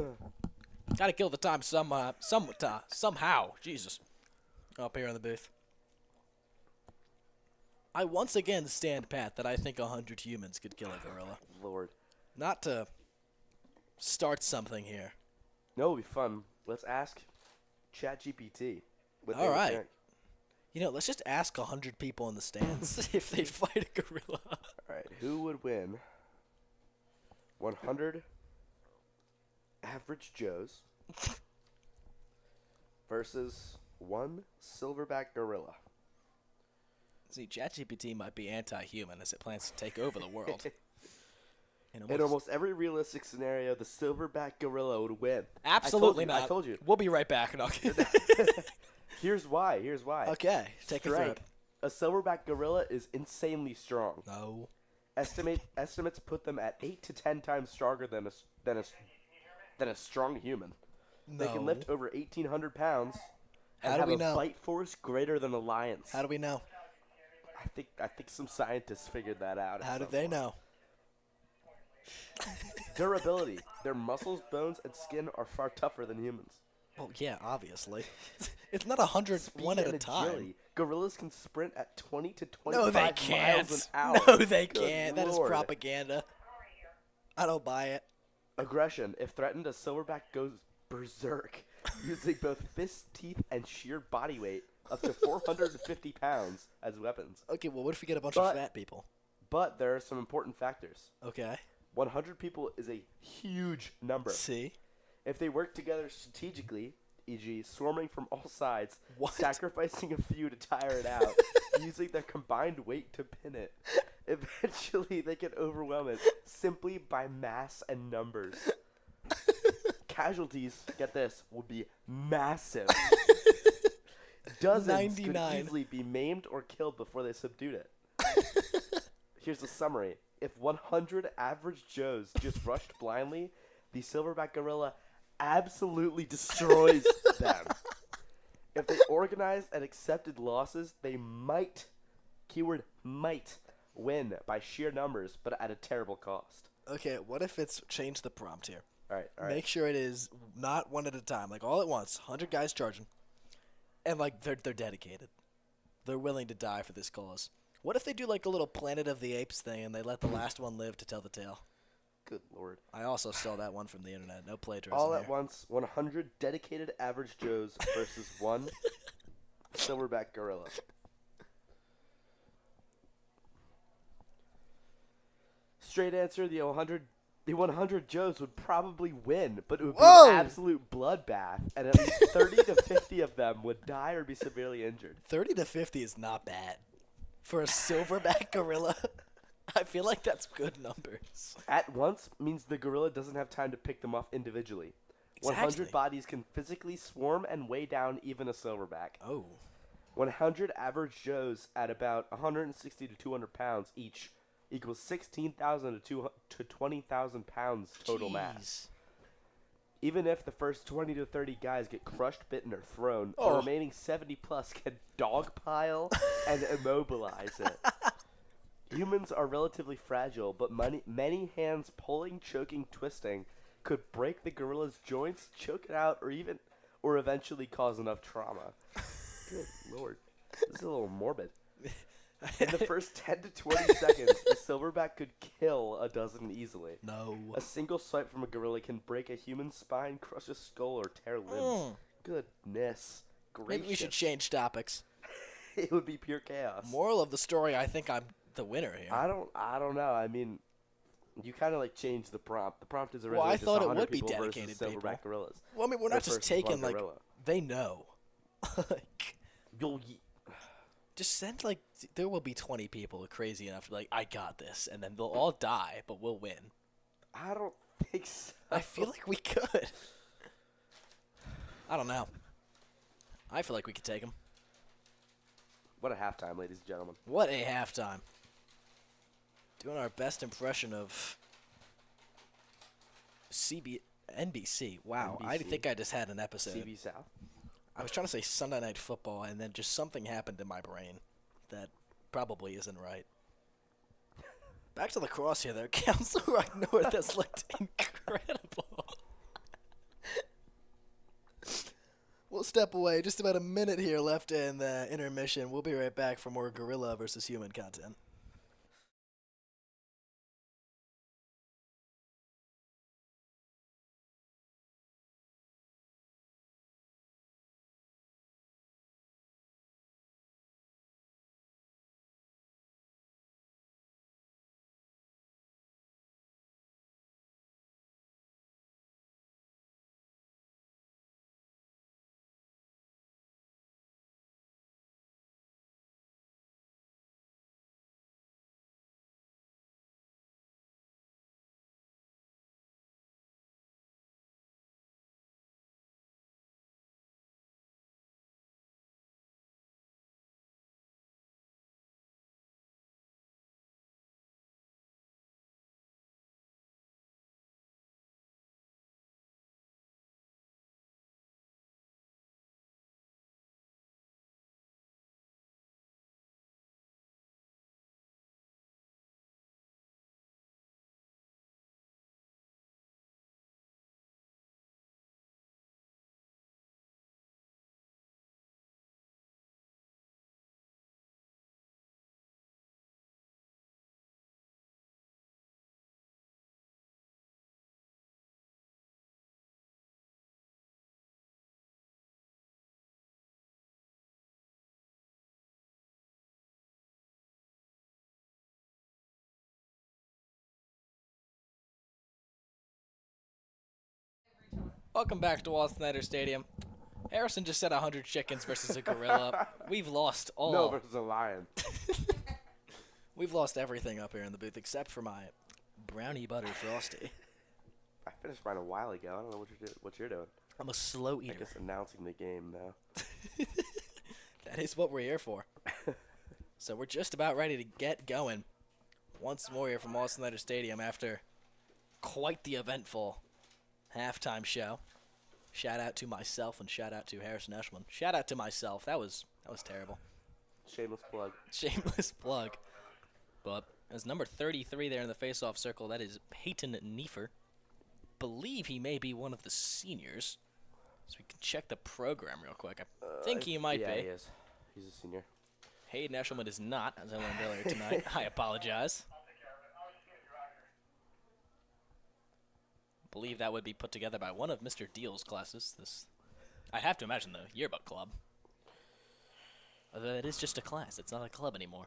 later. Gotta kill the time somehow. Jesus. Up here in the booth. I once again stand pat that I think 100 humans could kill a gorilla. Lord. Not to start something here. No, it'll be fun. Let's ask ChatGPT. what they All would right. think. You know, let's just ask 100 people in the stands if they'd fight a gorilla. All right. Who would win? 100 average Joes versus 1 silverback gorilla. See, ChatGPT might be anti-human as it plans to take over the world. In almost every realistic scenario, the silverback gorilla would win. Absolutely not. I told you. We'll be right back. No. Here's why. Okay, take it through. Strength. A silverback gorilla is insanely strong. No. Estimates put them at 8 to 10 times stronger than a strong human. They can lift over 1,800 pounds and How do have we a know? bite force greater than a lion's. How do we know? I think some scientists figured that out. How did they know? Durability. Their muscles, bones, and skin are far tougher than humans. Well, yeah, obviously. It's not 100 one at Speed a and time. agility. Gorillas can sprint at 20 to 25 No, they miles can't. an hour. No, they Good can't. That is Lord. propaganda. I don't buy it. Aggression. If threatened, a silverback goes berserk, using both fist, teeth, and sheer body weight, up to 450 pounds as weapons. Okay, well, what if we get a bunch of fat people? But there are some important factors. Okay. 100 people is a huge number. See? If they work together strategically, e.g., swarming from all sides, What? sacrificing a few to tire it out, using their combined weight to pin it, eventually they can overwhelm it simply by mass and numbers. Casualties, get this, would be massive. Dozens 99. could easily be maimed or killed before they subdued it. Here's the summary. If 100 average Joes just rushed blindly, the silverback gorilla absolutely destroys them. If they organized and accepted losses, they might, keyword might, win by sheer numbers, but at a terrible cost. Okay, what if it's change the prompt here? All right. Make sure it is not one at a time, like all at once, 100 guys charging, and like they're dedicated. They're willing to die for this cause. What if they do like a little Planet of the Apes thing and they let the last one live to tell the tale? Good Lord. I also stole that one from the internet. No plagiarism All at here. once, 100 dedicated average Joes versus 1 silverback gorilla. Straight answer, the 100 Joes would probably win, but it would be Whoa! an absolute bloodbath, and at least 30 to 50 of them would die or be severely injured. 30 to 50 is not bad. For a silverback gorilla, I feel like that's good numbers. At once means the gorilla doesn't have time to pick them off individually. Exactly. 100 bodies can physically swarm and weigh down even a silverback. Oh. 100 average Joes at about 160 to 200 pounds each equals 16,000 to 20,000 pounds total mass. Even if the first 20 to 30 guys get crushed, bitten, or thrown, the remaining 70 plus can dogpile and immobilize it. Humans are relatively fragile, but many hands pulling, choking, twisting could break the gorilla's joints, choke it out, or or eventually cause enough trauma. Good Lord. This is a little morbid. In the first 10 to 20 seconds, the silverback could kill a dozen easily. No. A single swipe from a gorilla can break a human spine, crush a skull, or tear limbs. Goodness gracious. Maybe we should change topics. It would be pure chaos. Moral of the story, I think I'm the winner here. I don't know. I mean, you kind of like changed the prompt. The prompt is originally Well, I just thought it 100 would be people dedicated versus people. silverback gorillas. Well, I mean, we're not just versus taking, one like, gorilla. they know. Like, You'll just send, like, there will be 20 people crazy enough to be like, I got this, and then they'll all die, but we'll win. I don't think so. I feel like we could. I don't know. I feel like we could take them. What a halftime, ladies and gentlemen. What a halftime. Doing our best impression of NBC. Wow, I NBC. think I just had an episode. CB South. I was trying to say Sunday Night Football, and then just something happened in my brain that probably isn't right. Back to the cross here, though. Council Rock North has looked incredible. We'll step away. Just about a minute here left in the intermission. We'll be right back for more gorilla versus human content. Welcome back to Walt Snyder Stadium. Harrison just said 100 chickens versus a gorilla. We've lost all. No, versus a lion. We've lost everything up here in the booth except for my brownie butter frosty. I finished mine a while ago. I don't know what you're doing. I'm a slow I eater. guess announcing the game now. That is what we're here for. So we're just about ready to get going. Once more here from Walt Snyder Stadium after quite the eventful halftime show. Shout out to myself and shout out to Harrison Eshelman. Shout out to myself. That was terrible. Shameless plug. Shameless plug. But as number 33 there in the face-off circle, that is Peyton Neefer. Believe he may be one of the seniors. So we can check the program real quick. I think he might yeah, be. he is. He's a senior. Hayden Eshelman is not, as I learned earlier tonight. I apologize. Believe that would be put together by one of Mr. Deal's classes. I have to imagine the yearbook club. Although it is just a class. It's not a club anymore.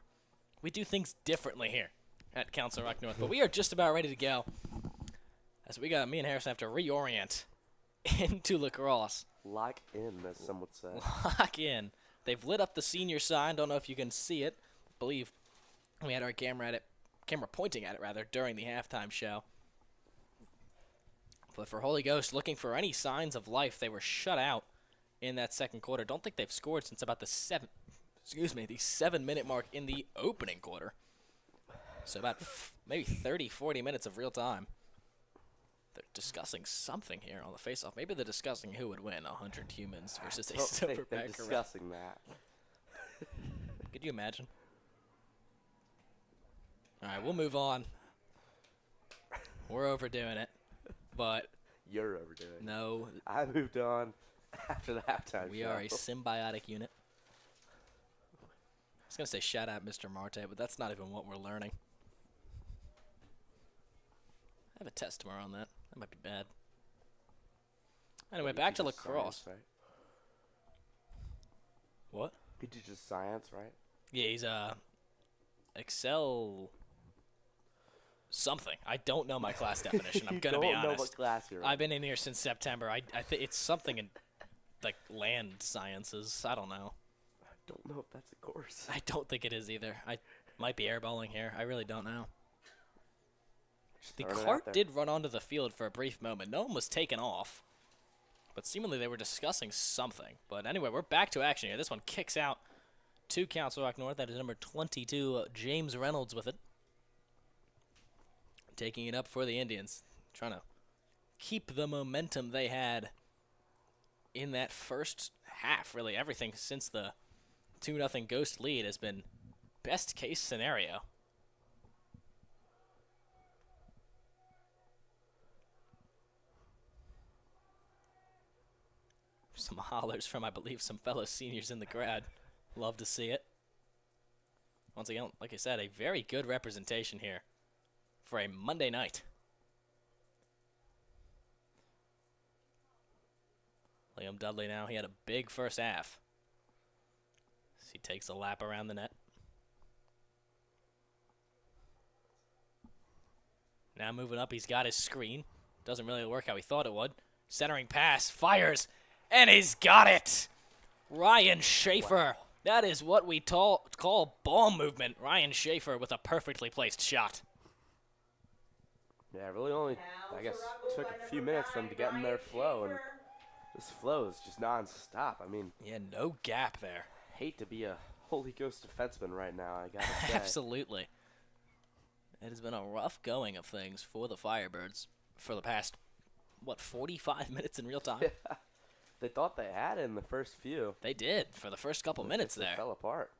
We do things differently here at Council Rock North. But we are just about ready to go. As me and Harrison have to reorient into lacrosse. Lock in, as some would say. Lock in. They've lit up the senior sign. Don't know if you can see it. I believe we had our camera pointing at it rather during the halftime show. But for Holy Ghost, looking for any signs of life, they were shut out in that second quarter. Don't think they've scored since about the 7-minute mark in the opening quarter. So about maybe 30, 40 minutes of real time. They're discussing something here on the face-off. Maybe they're discussing who would win 100 humans versus a silverback. They're discussing that. Could you imagine? All right, we'll move on. We're overdoing it, but You're overdoing it. no. I moved on. after the halftime We show. are a symbiotic unit. I was going to say shout out Mr. Marte, but that's not even what we're learning. I have a test tomorrow on that. That might be bad. Anyway, back to lacrosse. Science, right? What? He teaches science, right? Yeah, he's Excel something. I don't know my class definition. I'm gonna be You don't know honest. what class you're in. I've been in here since September. I think it's something in like land sciences. I don't know. I don't know if that's a course. I don't think it is either. I might be airballing here. I really don't know. Just The throwing it out cart there. did run onto the field for a brief moment. No one was taken off, but seemingly they were discussing something. But anyway, we're back to action here. This one kicks out to Council Rock North. That is number 22, James Reynolds with it. Taking it up for the Indians. Trying to keep the momentum they had in that first half. Really, everything since the 2-0 Ghost lead has been best case scenario. Some hollers from, I believe, some fellow seniors in the crowd. Love to see it. Once again, like I said, a very good representation here for a Monday night. Liam Dudley now, he had a big first half. As he takes a lap around the net. Now moving up, he's got his screen. Doesn't really work how he thought it would. Centering pass, fires, and he's got it! Ryan Schaefer. Wow. That is what we call ball movement. Ryan Schaefer with a perfectly placed shot. Yeah, it really only, I guess, took a few minutes for them to get in their flow, and this flow is just non-stop. I mean, yeah, no gap there. Hate to be a Holy Ghost defenseman right now, I gotta say. Absolutely. It has been a rough going of things for the Firebirds for the past, 45 minutes in real time? Yeah. They thought they had it in the first few. They did for the first couple minutes there. Fell apart.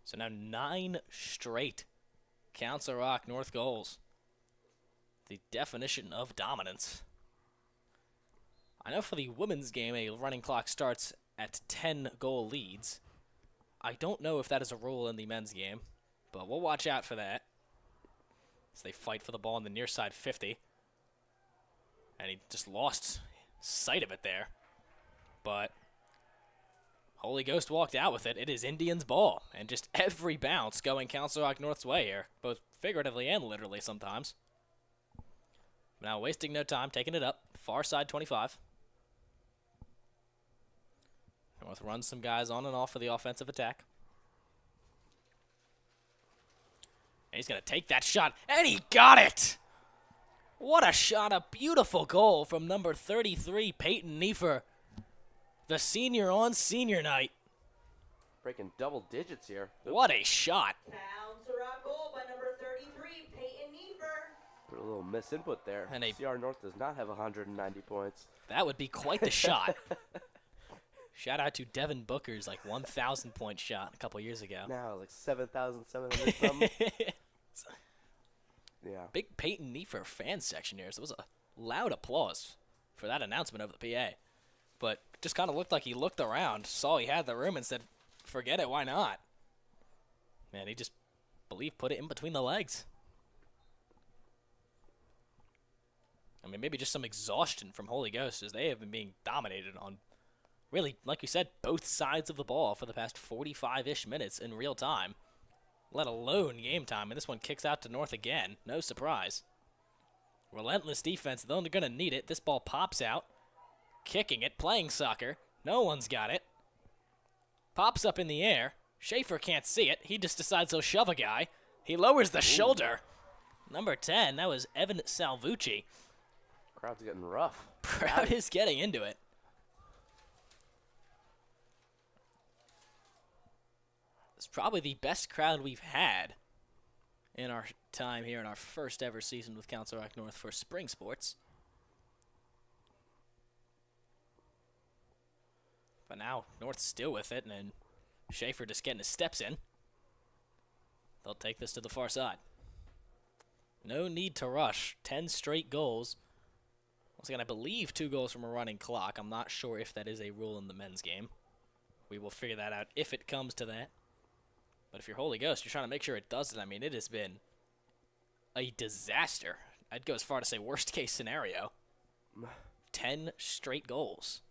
So now 9 straight Council Rock North goals. The definition of dominance. I know for the women's game, a running clock starts at 10 goal leads. I don't know if that is a rule in the men's game, but we'll watch out for that. As they fight for the ball in the near side 50. And he just lost sight of it there. But Holy Ghost walked out with it. It is Indians' ball. And just every bounce going Council Rock North's way here. Both figuratively and literally sometimes. Now wasting no time, taking it up. Far side 25. North runs some guys on and off for the offensive attack. And he's going to take that shot. And he got it! What a shot, a beautiful goal from number 33, Peyton Neefer. The senior on senior night. Breaking double digits here. What a shot. Council Rock goal by number 33, Peyton Neefer. Put a little misinput there. And CR North does not have 190 points. That would be quite the shot. Shout out to Devin Booker's 1,000 point shot a couple years ago. Now like 7,700 something. Yeah. Big Peyton Neefer fan section here. So it was a loud applause for that announcement over the PA. But just kind of looked like he looked around, saw he had the room, and said, forget it, why not? Man, he just, put it in between the legs. I mean, maybe just some exhaustion from Holy Ghost as they have been being dominated on, really, like you said, both sides of the ball for the past 45-ish minutes in real time. Let alone game time, and this one kicks out to North again. No surprise. Relentless defense. They're going to need it. This ball pops out. Kicking it. Playing soccer. No one's got it. Pops up in the air. Schaefer can't see it. He just decides he'll shove a guy. He lowers the shoulder. Number 10. That was Evan Salvucci. Crowd's getting rough. Crowd is getting into it. It's probably the best crowd we've had in our time here in our first ever season with Council Rock North for spring sports. But now North's still with it, and then Schaefer just getting his steps in. They'll take this to the far side. No need to rush. 10 straight goals. We'll Once again, I believe 2 goals from a running clock. I'm not sure if that is a rule in the men's game. We will figure that out if it comes to that. But if you're Holy Ghost, you're trying to make sure it doesn't. I mean, it has been a disaster. I'd go as far to say worst case scenario. 10 straight goals.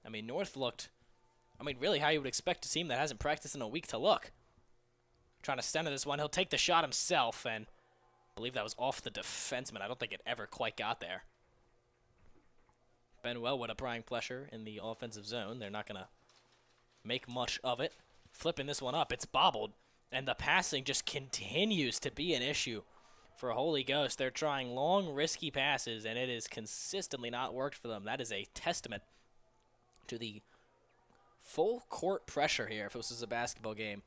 I mean, North looked, really how you would expect a team that hasn't practiced in a week to look. Trying to center this one. He'll take the shot himself, and I believe that was off the defenseman. I don't think it ever quite got there. Ben Wellwood applying pressure in the offensive zone. They're not going to make much of it. Flipping this one up. It's bobbled, and the passing just continues to be an issue for Holy Ghost. They're trying long, risky passes, and it has consistently not worked for them. That is a testament to the full court pressure here, if this was a basketball game,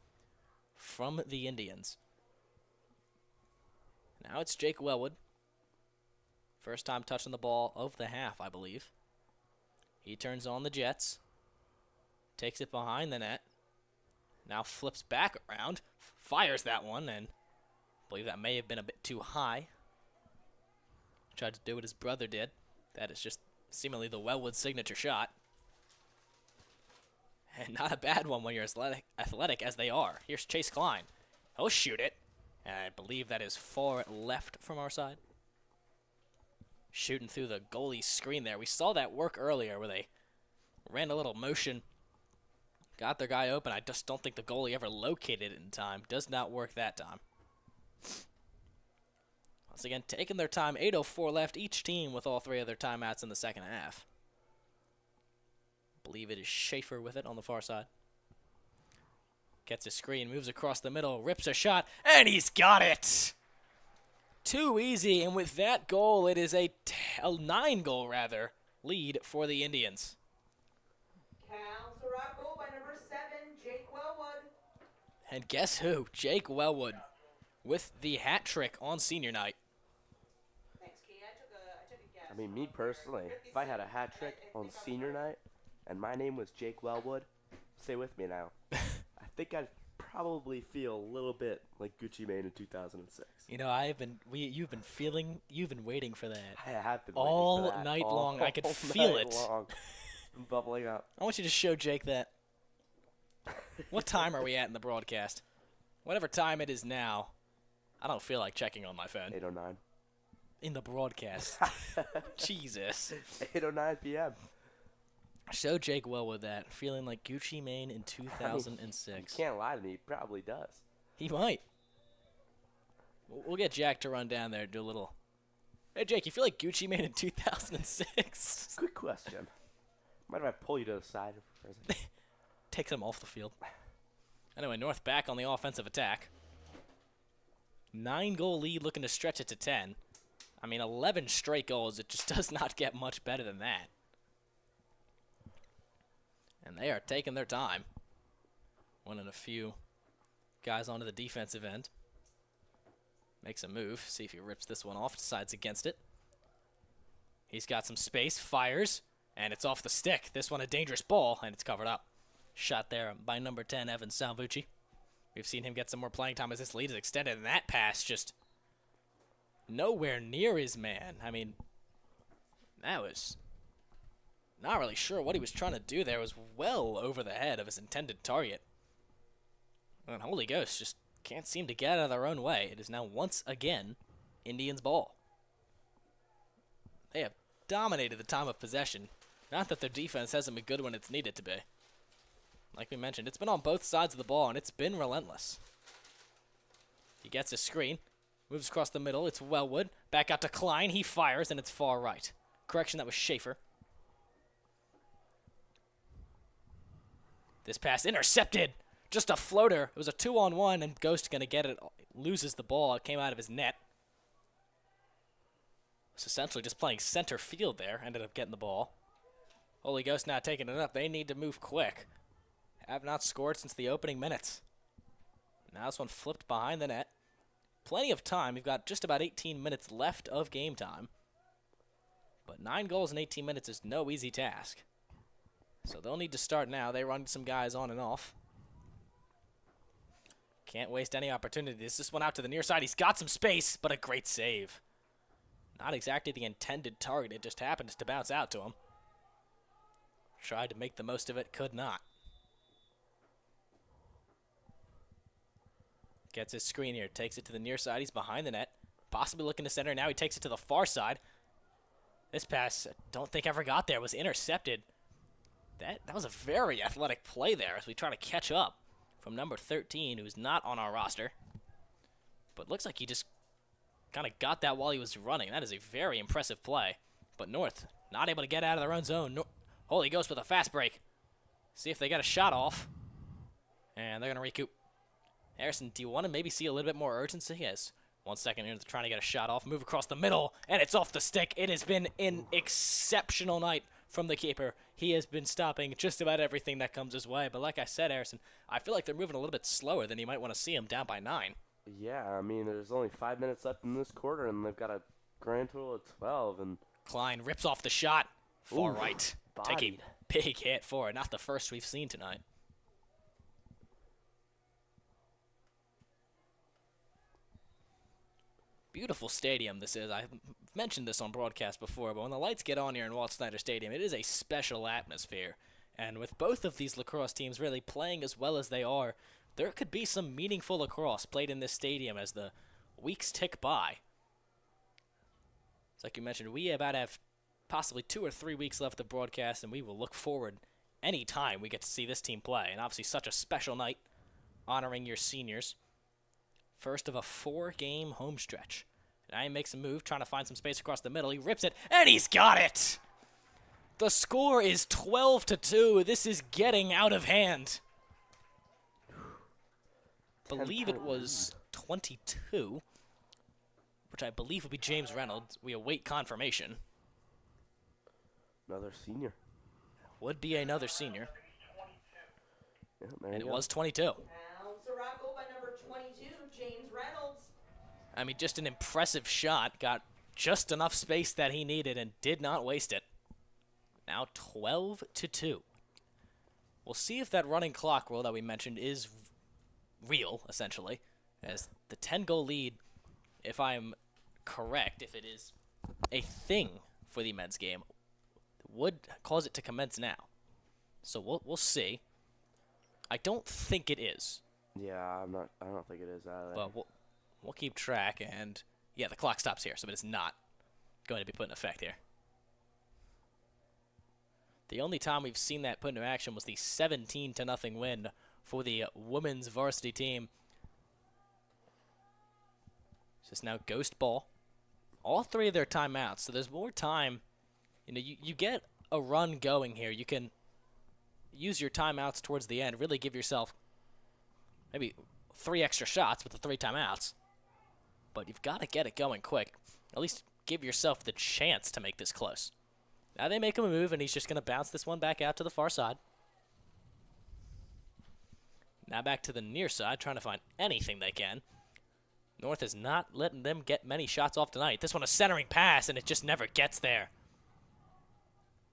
from the Indians. Now it's Jake Wellwood. First time touching the ball of the half, I believe. He turns on the Jets. Takes it behind the net. Now flips back around. Fires that one, and I believe that may have been a bit too high. Tried to do what his brother did. That is just seemingly the Wellwood signature shot. And not a bad one when you're as athletic as they are. Here's Chase Klein. He'll shoot it. And I believe that is far left from our side. Shooting through the goalie screen there. We saw that work earlier where they ran a little motion. Got their guy open. I just don't think the goalie ever located it in time. Does not work that time. Once again, taking their time. 8:04 left. Each team with all 3 of their timeouts in the second half. I believe it is Schaefer with it on the far side. Gets a screen, moves across the middle, rips a shot, and he's got it! Too easy, and with that goal, it is a 9-goal, lead for the Indians. Council Rock goal by number 7, Jake Wellwood. And guess who? Jake Wellwood with the hat trick on senior night. Thanks, Key. I took a guess. I mean, me personally, if I had a hat trick on senior night and my name was Jake Wellwood, stay with me now. I think I'd probably feel a little bit like Gucci Mane in 2006. You know, you've been waiting for that. I have been all waiting for that night all long. I could feel night it. Long. I'm bubbling up. I want you to show Jake that. What time are we at in the broadcast? Whatever time it is now, I don't feel like checking on my phone. 8:09. In the broadcast. Jesus. 8:09 p.m. Show Jake Wellwood that. Feeling like Gucci Mane in 2006. You can't lie to me. He probably does. He might. We'll get Jack to run down there and do a little. Hey, Jake, you feel like Gucci Mane in 2006? Good question. Mind if I pull you to the side for a second? Takes him off the field. Anyway, North back on the offensive attack. 9-goal lead, looking to stretch it to 10. I mean, 11 straight goals. It just does not get much better than that. And they are taking their time. Winning a few guys onto the defensive end. Makes a move. See if he rips this one off. Decides against it. He's got some space. Fires. And it's off the stick. This one a dangerous ball. And it's covered up. Shot there by number 10, Evan Salvucci. We've seen him get some more playing time as this lead is extended. And that pass just nowhere near his man. I mean, that was... not really sure what he was trying to do there. It was well over the head of his intended target. And Holy Ghost just can't seem to get out of their own way. It is now once again Indians' ball. They have dominated the time of possession. Not that their defense hasn't been good when it's needed to be. Like we mentioned, it's been on both sides of the ball, and it's been relentless. He gets a screen. Moves across the middle. It's Wellwood. Back out to Klein. He fires, and it's far right. Correction, that was Schaefer. This pass intercepted. Just a floater. It was a 2-on-1, and Ghost going to get it. Loses the ball. It came out of his net. Was essentially just playing center field there. Ended up getting the ball. Holy Ghost now taking it up. They need to move quick. Have not scored since the opening minutes. Now this one flipped behind the net. Plenty of time. We've got just about 18 minutes left of game time. But 9 goals in 18 minutes is no easy task. So they'll need to start now. They run some guys on and off. Can't waste any opportunities. This one out to the near side. He's got some space, but a great save. Not exactly the intended target. It just happens to bounce out to him. Tried to make the most of it, could not. Gets his screen here, takes it to the near side. He's behind the net, possibly looking to center. Now he takes it to the far side. This pass, don't think ever got there, was intercepted. That was a very athletic play there as we try to catch up from number 13, who's not on our roster. But looks like he just kind of got that while he was running. That is a very impressive play. But North not able to get out of their own zone. Holy Ghost with a fast break. See if they get a shot off. And they're going to recoup. Harrison, do you want to maybe see a little bit more urgency? Yes. 1 second here, they're trying to get a shot off. Move across the middle, and it's off the stick. It has been an exceptional night from the keeper. He has been stopping just about everything that comes his way. But like I said, Harrison, I feel like they're moving a little bit slower than you might want to see them down by 9. Yeah, I mean, there's only 5 minutes left in this quarter, and they've got a grand total of 12. And Klein rips off the shot. Far Ooh, right. bodied. Take a big hit for it. Not the first we've seen tonight. Beautiful stadium this is. I've mentioned this on broadcast before, but when the lights get on here in Walt Snyder Stadium, it is a special atmosphere. And with both of these lacrosse teams really playing as well as they are, there could be some meaningful lacrosse played in this stadium as the weeks tick by. It's like you mentioned, we about have possibly 2 or 3 weeks left of broadcast, and we will look forward any time we get to see this team play. And obviously such a special night honoring your seniors. First of a 4-game home stretch. Now he makes a move, trying to find some space across the middle. He rips it, and he's got it! The score is 12-2. This is getting out of hand. Believe it was 22, which I believe would be James Reynolds. We await confirmation. another senior. Would be another senior. Yeah, And it was 22. Now, Sirocco by number 22, James Reynolds. I mean, just an impressive shot. Got just enough space that he needed and did not waste it. Now 12-2. We'll see if that running clock rule that we mentioned is real, essentially. As the 10-goal lead, if I'm correct, if it is a thing for the men's game, would cause it to commence now. So we'll see. I don't think it is. Yeah, I don't think it is either. But we'll keep track, and yeah, the clock stops here, so it's not going to be put in effect here. The only time we've seen that put into action was the 17-0 win for the women's varsity team. It's just now ghost ball. All 3 of their timeouts, so there's more time. You know, you get a run going here. You can use your timeouts towards the end, really give yourself maybe 3 extra shots with the 3 timeouts. But you've got to get it going quick. At least give yourself the chance to make this close. Now they make him a move, and he's just going to bounce this one back out to the far side. Now back to the near side, trying to find anything they can. North is not letting them get many shots off tonight. This one a centering pass, and it just never gets there.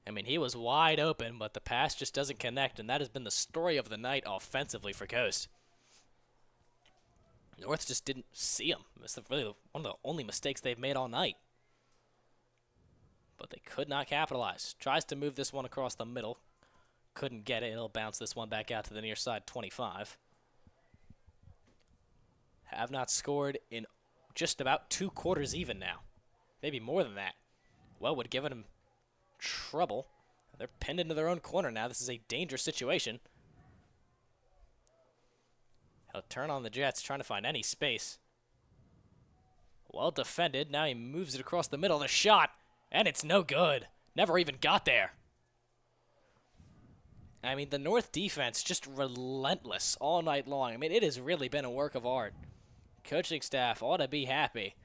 I mean, he was wide open, but the pass just doesn't connect, and that has been the story of the night offensively for Coast. North just didn't see him. It's really one of the only mistakes they've made all night. But they could not capitalize. Tries to move this one across the middle. Couldn't get it. It'll bounce this one back out to the near side, 25. Have not scored in just about 2 quarters even now. Maybe more than that. Wellwood giving him trouble. They're pinned into their own corner now. This is a dangerous situation. He'll turn on the Jets, trying to find any space. Well defended. Now he moves it across the middle. The shot, and it's no good. Never even got there. I mean, the North defense just relentless all night long. I mean, it has really been a work of art. Coaching staff ought to be happy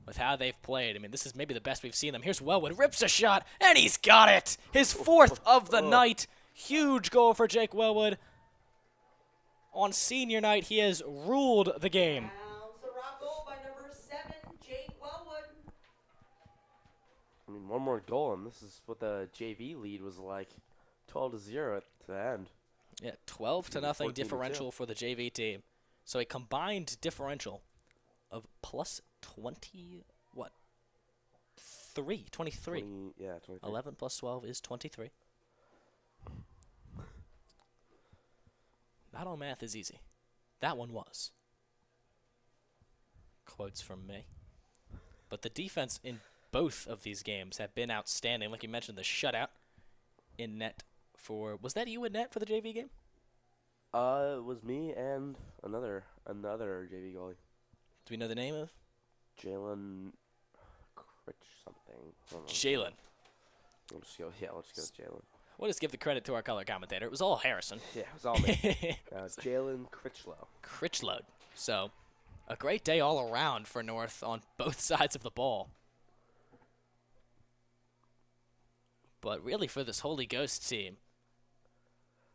with how they've played. I mean, this is maybe the best we've seen them. Here's Wellwood, rips a shot, and he's got it! His 4th of the night. Huge goal for Jake Wellwood. On senior night, he has ruled the game. Now, Sirocco by number 7, Jake Wellwood. I mean, one more goal, and this is what the JV lead was like. 12-0 at the end. Yeah, 12-0 14-2. differential for the JV team. So a combined differential of plus 20, what? 23. 23. 23. 11 plus 12 is 23. Not all math is easy. That one was. Quotes from me. But the defense in both of these games have been outstanding. Like you mentioned, the shutout in net for... Was that you in net for the JV game? It was me and another JV goalie. Do we know the name of? Jalen Critch something. I don't know. Jalen. Let's just go with Jalen. We'll just give the credit to our color commentator. It was all Harrison. Yeah, it was all me. Jalen Critchlow. Critchlow. So, a great day all around for North on both sides of the ball. But really for this Holy Ghost team,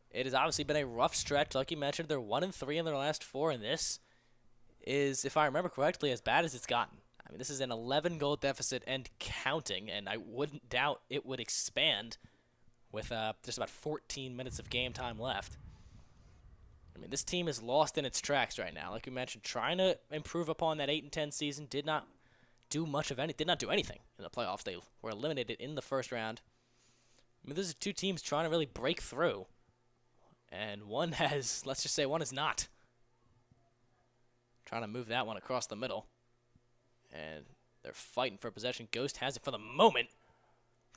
it has obviously been a rough stretch. Like you mentioned, they're 1-3 in their last 4, and this is, if I remember correctly, as bad as it's gotten. I mean, this is an 11-goal deficit and counting, and I wouldn't doubt it would expand with just about 14 minutes of game time left. I mean, this team is lost in its tracks right now. Like you mentioned, trying to improve upon that 8-10 season, did not do anything in the playoffs. They were eliminated in the first round. I mean, this is two teams trying to really break through. And one has, let's just say one is not. Trying to move that one across the middle. And they're fighting for possession. Ghost has it for the moment.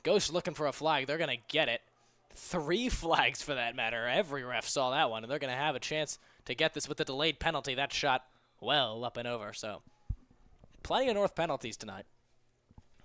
Ghost looking for a flag. They're going to get it. 3 flags for that matter. Every ref saw that one. And they're going to have a chance to get this with the delayed penalty. That shot well up and over. So, plenty of North penalties tonight.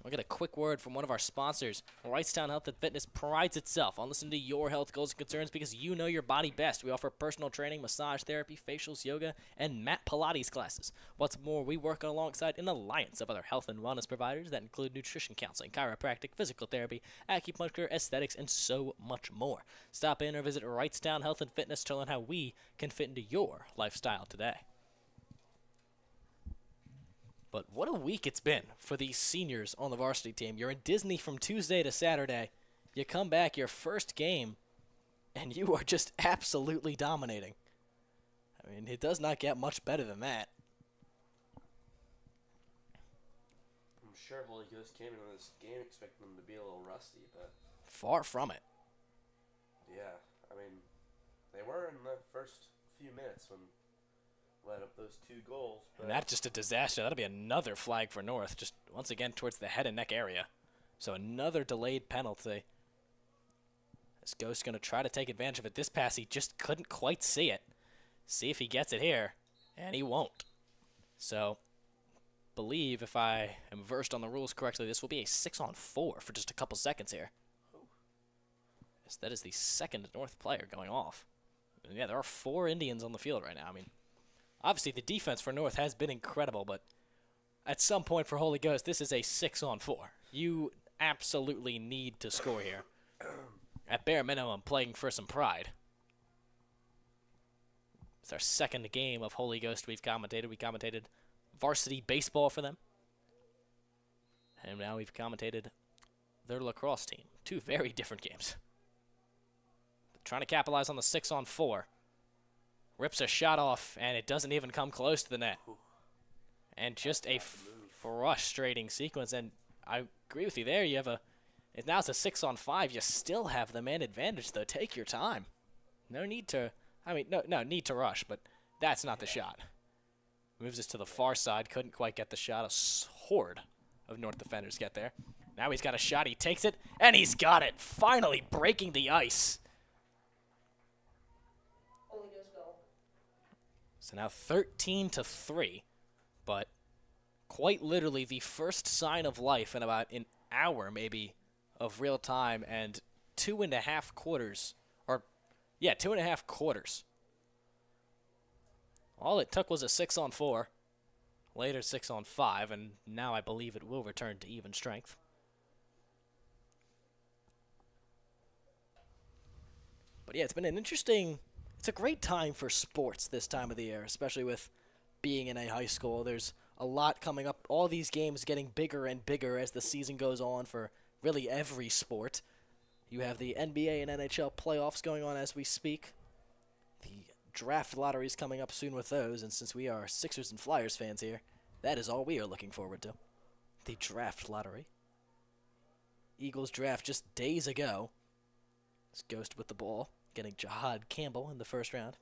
We'll get a quick word from one of our sponsors. Wrightstown Health and Fitness prides itself on listening to your health goals and concerns because you know your body best. We offer personal training, massage therapy, facials, yoga, and mat Pilates classes. What's more, we work alongside an alliance of other health and wellness providers that include nutrition counseling, chiropractic, physical therapy, acupuncture, aesthetics, and so much more. Stop in or visit Wrightstown Health and Fitness to learn how we can fit into your lifestyle today. But what a week it's been for these seniors on the varsity team. You're in Disney from Tuesday to Saturday. You come back your first game, and you are just absolutely dominating. I mean, it does not get much better than that. I'm sure Holy Ghost came into this game expecting them to be a little rusty, but... Far from it. Yeah, I mean, they were in the first few minutes when... led up those 2 goals. And that's just a disaster. That'll be another flag for North, just once again towards the head and neck area. So another delayed penalty. This Ghost going to try to take advantage of it. This pass, he just couldn't quite see it. See if he gets it here, and he won't. So, believe if I am versed on the rules correctly, this will be a 6-on-4 for just a couple seconds here. Yes, that is the second North player going off. And yeah, there are 4 Indians on the field right now. I mean, obviously, the defense for North has been incredible, but at some point for Holy Ghost, this is a 6-on-4. You absolutely need to score here. At bare minimum, playing for some pride. It's our second game of Holy Ghost we've commentated. We commentated varsity baseball for them. And now we've commentated their lacrosse team. 2 very different games. Trying to capitalize on the 6-on-4. Rips a shot off, and it doesn't even come close to the net. And just a frustrating sequence. And I agree with you there. You have now it's a 6-on-5. You still have the man advantage, though. Take your time. No need to, no need to rush, but that's not the shot. Moves us to the far side. Couldn't quite get the shot. A horde of North defenders get there. Now he's got a shot. He takes it, and he's got it. Finally breaking the ice. So now 13-3, but quite literally the first sign of life in about an hour maybe of real time, and 2.5 quarters, 2.5 quarters. All it took was a 6-on-4, later 6-on-5, and now I believe it will return to even strength. But yeah, it's been an interesting... It's a great time for sports this time of the year, especially with being in a high school. There's a lot coming up. All these games getting bigger and bigger as the season goes on for really every sport. You have the NBA and NHL playoffs going on as we speak. The draft lottery is coming up soon with those, and since we are Sixers and Flyers fans here, that is all we are looking forward to. The draft lottery. Eagles draft just days ago. This Ghost with the ball, getting Jahad Campbell in the first round.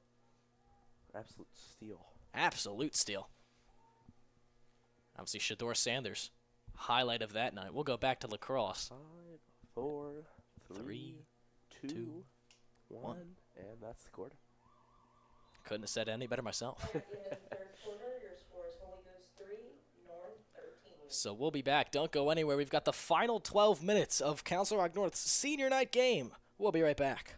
Absolute steal. Absolute steal. Obviously, Shador Sanders, highlight of that night. We'll go back to lacrosse. 5, 4, 3, 3, 2, 2, 1, and that's the quarter. Couldn't have said it any better myself. At the end of the third quarter, your score is Holy Ghost 3, North 13. So we'll be back. Don't go anywhere. We've got the final 12 minutes of Council Rock North's senior night game. We'll be right back.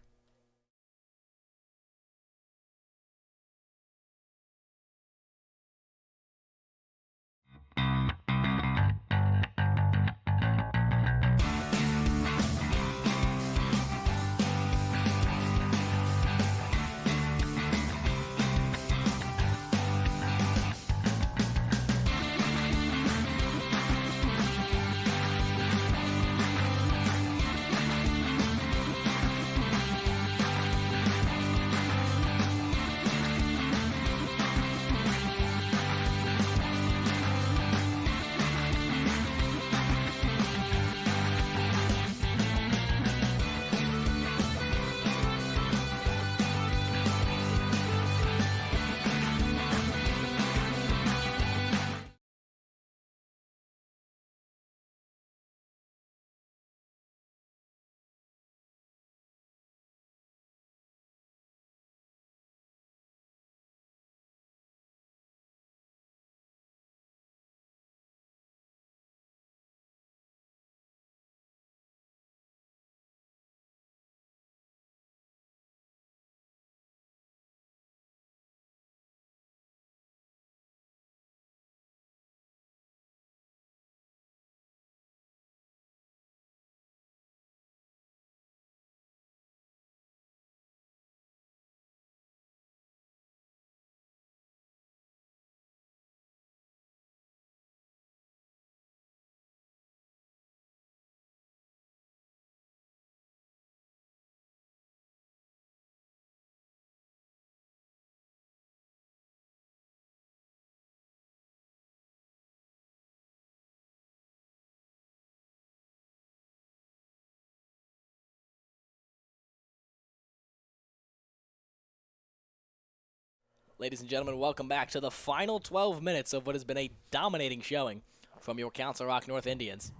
Ladies and gentlemen, welcome back to the final 12 minutes of what has been a dominating showing from your Council Rock North Indians.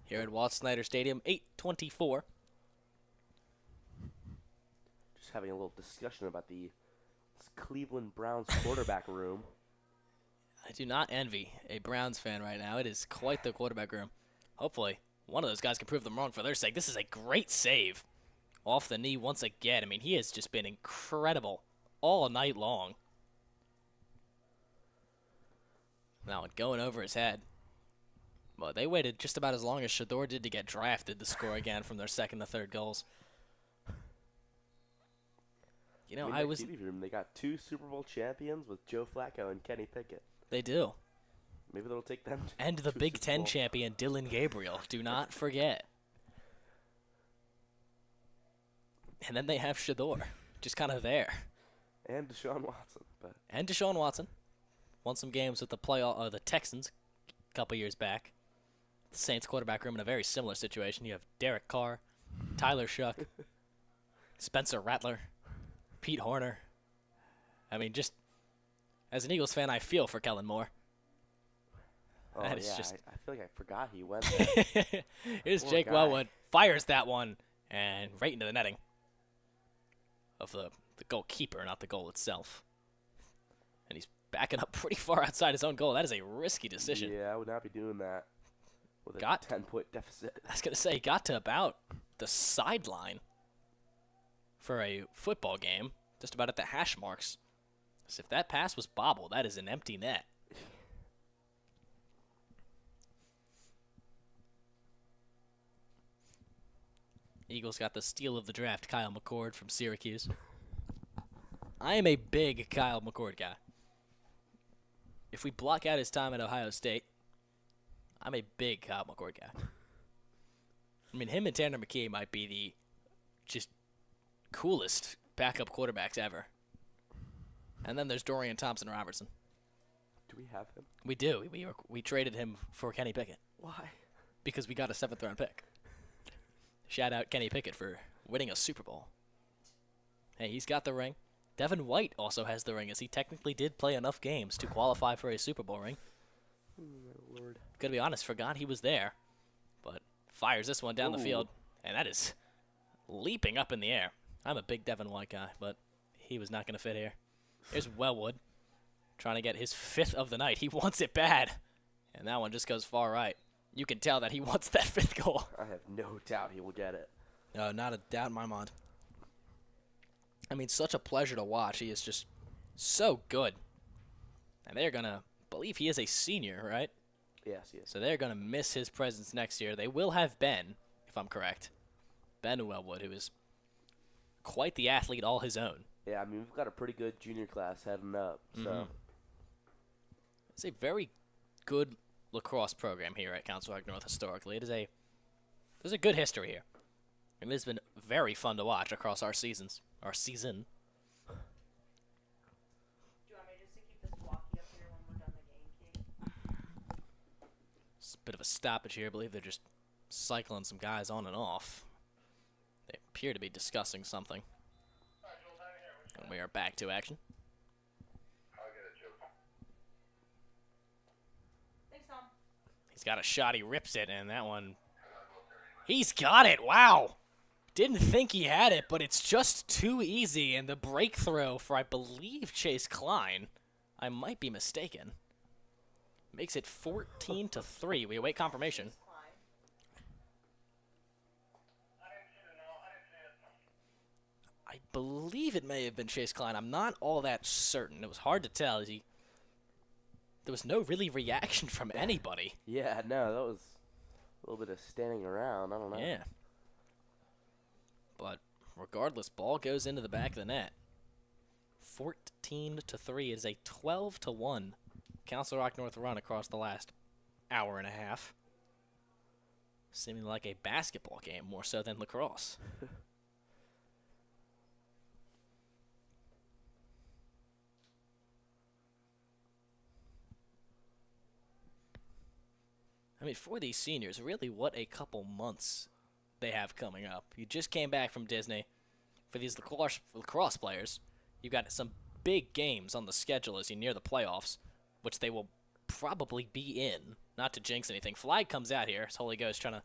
Here at Walt Snyder Stadium, 8:24. Just having a little discussion about this Cleveland Browns quarterback room. I do not envy a Browns fan right now. It is quite the quarterback room. Hopefully, one of those guys can prove them wrong for their sake. This is a great save off the knee once again. I mean, he has just been incredible all night long. Now, going over his head. Well, they waited just about as long as Shador did to get drafted to score again from their second to third goals. You know, I was... They got 2 Super Bowl champions with Joe Flacco and Kenny Pickett. They do. Maybe they'll take them to And the Big Ten champion, Dylan Gabriel. Do not forget. And then they have Shador, just kind of there. And Deshaun Watson. And Deshaun Watson. Won some games with the Texans a couple years back. The Saints quarterback room in a very similar situation. You have Derek Carr, Tyler Shuck, Spencer Rattler, Pete Horner. I mean, just as an Eagles fan, I feel for Kellen Moore. Oh, That is yeah, just... I feel like I forgot he went there. Here's Poor Jake guy. Wellwood. Fires that one and right into the netting of the goalkeeper, not the goal itself. And he's backing up pretty far outside his own goal. That is a risky decision. Yeah, I would not be doing that with a Got- 10-point deficit. I was going to say, he got to about the sideline for a football game, just about at the hash marks. So if that pass was bobbled, that is an empty net. Eagles got the steal of the draft, Kyle McCord from Syracuse. I am a big Kyle McCord guy. If we block out his time at Ohio State, I'm a big Kyle McCord guy. I mean, him and Tanner McKee might be the just coolest backup quarterbacks ever. And then there's Dorian Thompson-Robertson. Do we have him? We do. We traded him for Kenny Pickett Why? because we got a 7th-round pick. Shout out Kenny Pickett for winning a Super Bowl. Hey, he's got the ring. Devin White also has the ring, as he technically did play enough games to qualify for a Super Bowl ring. Lord. Gotta be honest, forgot he was there. But fires this one down the field, and that is leaping up in the air. I'm a big Devin White guy, but he was not going to fit here. Here's Wellwood trying to get his 5th of the night. He wants it bad, and that one just goes far right. You can tell that he wants that 5th goal. I have no doubt he will get it. No, not a doubt in my mind. I mean, such a pleasure to watch. He is just so good. And they're going to believe he is a senior, right? Yes, he is. So they're going to miss his presence next year. They will have Ben, if I'm correct. Ben Wellwood, who is quite the athlete all his own. Yeah, I mean, we've got a pretty good junior class heading up. So It's a very good lacrosse program here at Council Rock North historically. There's a good history here. And it has been very fun to watch across our seasons. Our season. Do you want me just to keep this walkie up here when we're done the game, Kate? It's a bit of a stoppage here. I believe they're just cycling some guys on and off. They appear to be discussing something. And we are back to action. Thanks, Tom. He's got a shot. He rips it, and that one... He's got it. Wow. Didn't think he had it, but it's just too easy. And the breakthrough for, I believe, Chase Klein. I might be mistaken. Makes it 14-3. We await confirmation. I believe it may have been Chase Klein. I'm not all that certain. It was hard to tell. There was no really reaction from anybody. yeah, no, that was a little bit of standing around. I don't know. Yeah. But regardless, ball goes into the back of the net. 14-3 is a 12-1 Council Rock North run across the last hour and a half. Seeming like a basketball game more so than lacrosse. I mean, for these seniors, really what a couple months they have coming up. You just came back from Disney. For these lacrosse players, you've got some big games on the schedule as you near the playoffs, which they will probably be in. Not to jinx anything. Flag comes out here. It's Holy Ghost trying to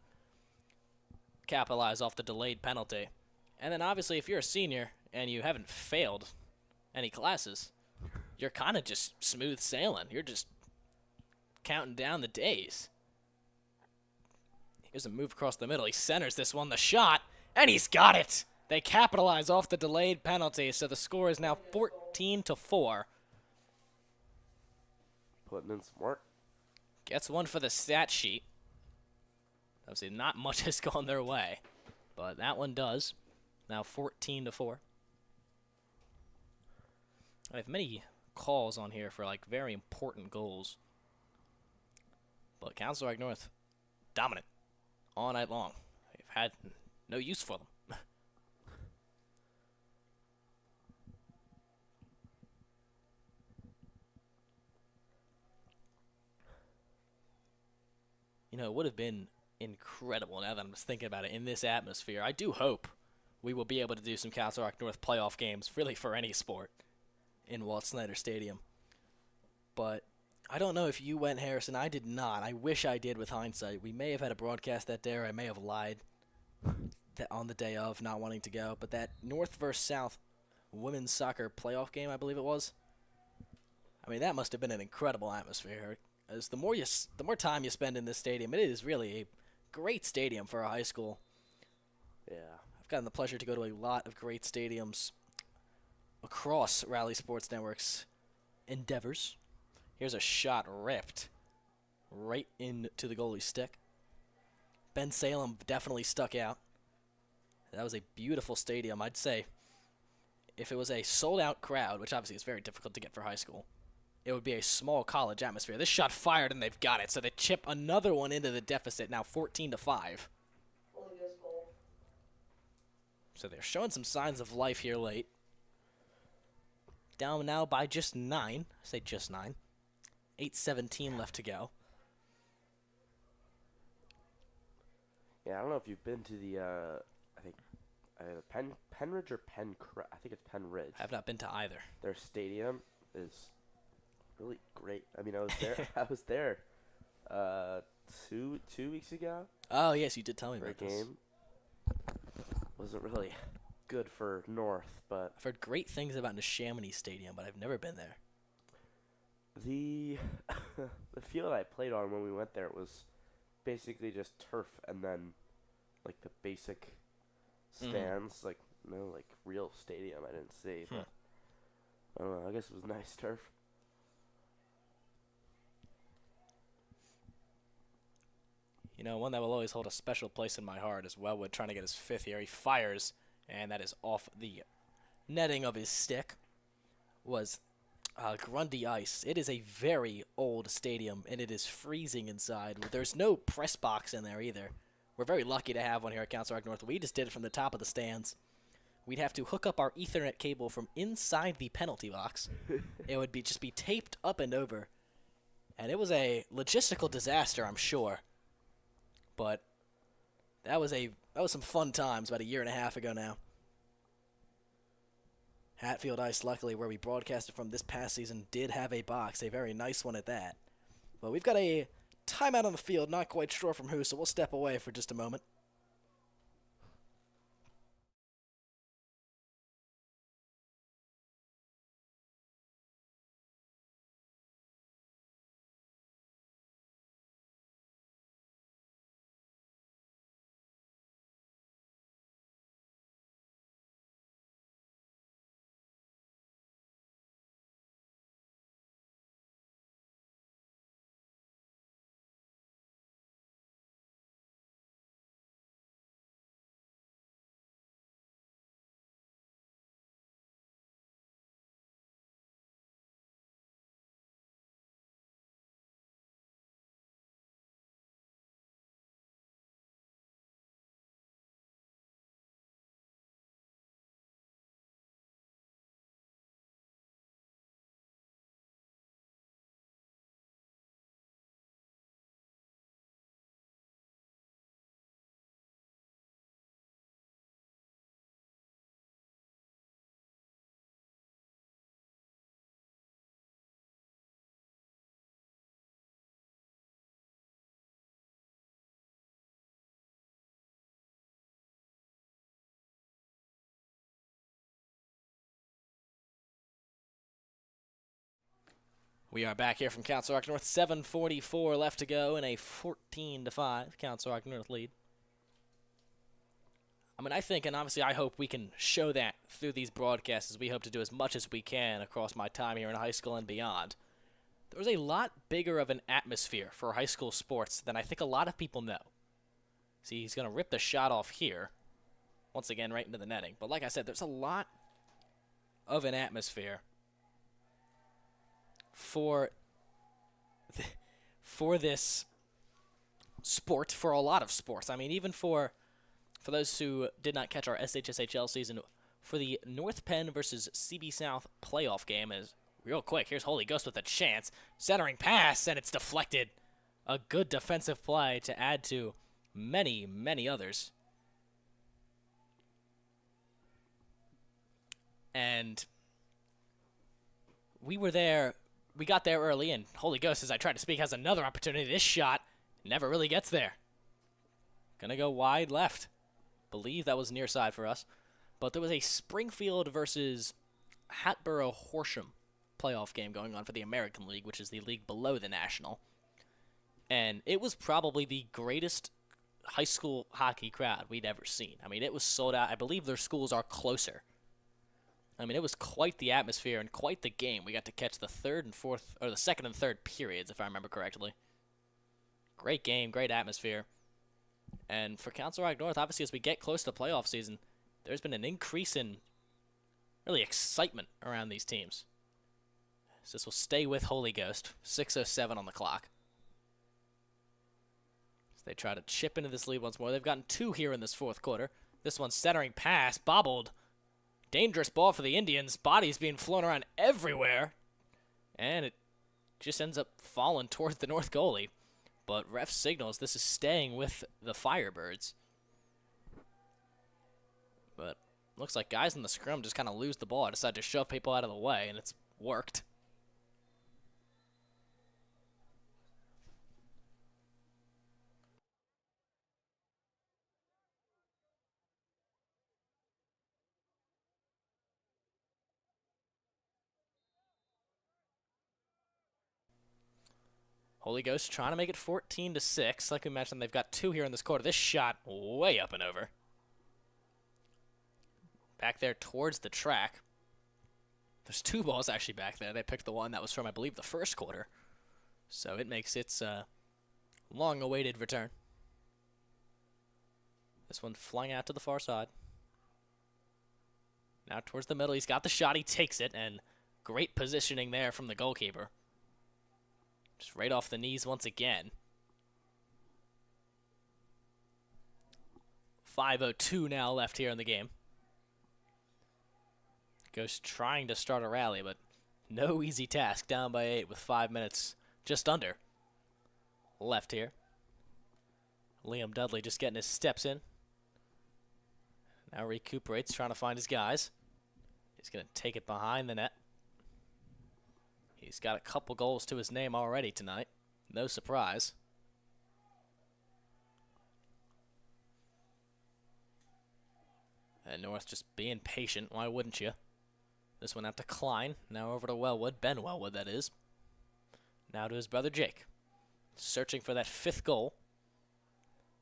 capitalize off the delayed penalty. And then obviously if you're a senior and you haven't failed any classes, you're kind of just smooth sailing. You're just counting down the days. Here's a move across the middle. He centers this one, the shot, and he's got it. They capitalize off the delayed penalty, so the score is now 14-4. Putting in some work. Gets one for the stat sheet. Obviously, not much has gone their way, but that one does. Now 14-4. I have many calls on here for like very important goals, but Council Rock North dominant all night long. They've had no use for them. You know, it would have been incredible now that I'm just thinking about it in this atmosphere. I do hope we will be able to do some Council Rock North playoff games, really for any sport, in Walt Snyder Stadium. But I don't know if you went, Harrison. I did not. I wish I did with hindsight. We may have had a broadcast that day, or I may have lied on the day of not wanting to go. But that North versus South women's soccer playoff game, I believe it was, I mean, that must have been an incredible atmosphere. As the more time you spend in this stadium, it is really a great stadium for a high school. Yeah. I've gotten the pleasure to go to a lot of great stadiums across Rally Sports Network's endeavors. Here's a shot ripped right into the goalie's stick. Ben Salem definitely stuck out. That was a beautiful stadium. I'd say if it was a sold-out crowd, which obviously is very difficult to get for high school, it would be a small college atmosphere. This shot fired, and they've got it. So they chip another one into the deficit, now 14-5. So they're showing some signs of life here late. Down now by just 9. I say just 9. 8:17 left to go. Yeah, I don't know if you've been to the, I think, Penridge or I think it's Penridge. I have not been to either. Their stadium is really great. I mean, I was there. I was there, 2 weeks ago. Oh yes, you did tell me For a about this. game. Wasn't really good for North, but I've heard great things about Neshaminy Stadium, but I've never been there. the the field I played on when we went there was basically just turf and then like the basic stands, like no like real stadium I didn't see, but I don't know, I guess it was nice turf. You know, one that will always hold a special place in my heart is Wellwood trying to get his 5th here. He fires, and that is off the netting of his stick. Was Grundy Ice. It is a very old stadium, and it is freezing inside. There's no press box in there either. We're very lucky to have one here at Council Rock North. We just did it from the top of the stands. We'd have to hook up our Ethernet cable from inside the penalty box. It would just be taped up and over. And it was a logistical disaster, I'm sure. But that was some fun times about a year and a half ago now. Hatfield Ice, luckily, where we broadcasted from this past season, did have a box, a very nice one at that. But we've got a timeout on the field, not quite sure from who, so we'll step away for just a moment. We are back here from Council Rock North. 7:44 left to go in a 14-5 Council Rock North lead. I mean, I think, and obviously I hope we can show that through these broadcasts, as we hope to do as much as we can across my time here in high school and beyond. There's a lot bigger of an atmosphere for high school sports than I think a lot of people know. See, he's going to rip the shot off here. Once again, right into the netting. But like I said, there's a lot of an atmosphere for this sport, for a lot of sports. I mean, even for those who did not catch our SHSHL season, for the North Penn versus CB South playoff game, is real quick. Here's Holy Ghost with a chance. Centering pass, and it's deflected. A good defensive play to add to many, many others. And we were there. We got there early, and Holy Ghost, as I tried to speak, has another opportunity. This shot never really gets there. Gonna go wide left. Believe that was near side for us. But there was a Springfield versus Hatboro Horsham playoff game going on for the American League, which is the league below the National. And it was probably the greatest high school hockey crowd we'd ever seen. I mean, it was sold out. I believe their schools are closer. I mean, it was quite the atmosphere and quite the game. We got to catch the second and third periods, if I remember correctly. Great game, great atmosphere. And for Council Rock North, obviously, as we get close to playoff season, there's been an increase in really excitement around these teams. So this will stay with Holy Ghost. 6:07 on the clock. So they try to chip into this lead once more. They've gotten 2 here in this fourth quarter. This one's centering pass, bobbled. Dangerous ball for the Indians. Bodies being flown around everywhere. And it just ends up falling towards the North goalie. but ref signals this is staying with the Firebirds. But looks like guys in the scrum just kind of lose the ball. I decided to shove people out of the way, and it's worked. Holy Ghost trying to make it 14-6. Like we mentioned, they've got 2 here in this quarter. This shot way up and over. Back there towards the track. There's 2 balls actually back there. They picked the one that was from, I believe, the first quarter. So it makes its long-awaited return. This one flying out to the far side. Now towards the middle. He's got the shot. He takes it, and great positioning there from the goalkeeper. Just right off the knees once again. 5:02 now left here in the game. Ghost trying to start a rally, but no easy task. Down by 8 with 5 minutes just under left here. Liam Dudley just getting his steps in. Now recuperates, trying to find his guys. He's going to take it behind the net. He's got a couple goals to his name already tonight. No surprise. And North just being patient. Why wouldn't you? This one out to Klein. Now over to Wellwood. Ben Wellwood, that is. Now to his brother Jake. Searching for that 5th goal.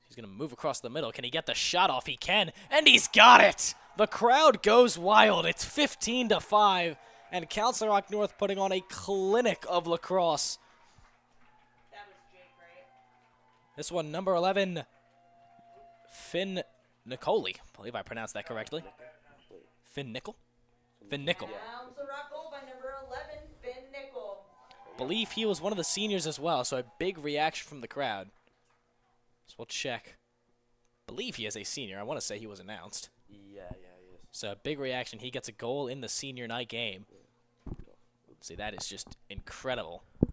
He's going to move across the middle. Can he get the shot off? He can. And he's got it! The crowd goes wild. It's 15-5. And Council Rock North putting on a clinic of lacrosse. That was Jake, right? This one, number 11, Finn Nicoli. I believe I pronounced that correctly. Finn Nickel? Finn Nickel. Council Rock goal by number 11, Finn Nickel. Believe he was one of the seniors as well, so a big reaction from the crowd. So we'll check. Believe he is a senior. I want to say he was announced. Yeah, he is. So a big reaction. He gets a goal in the senior night game. See, that is just incredible. I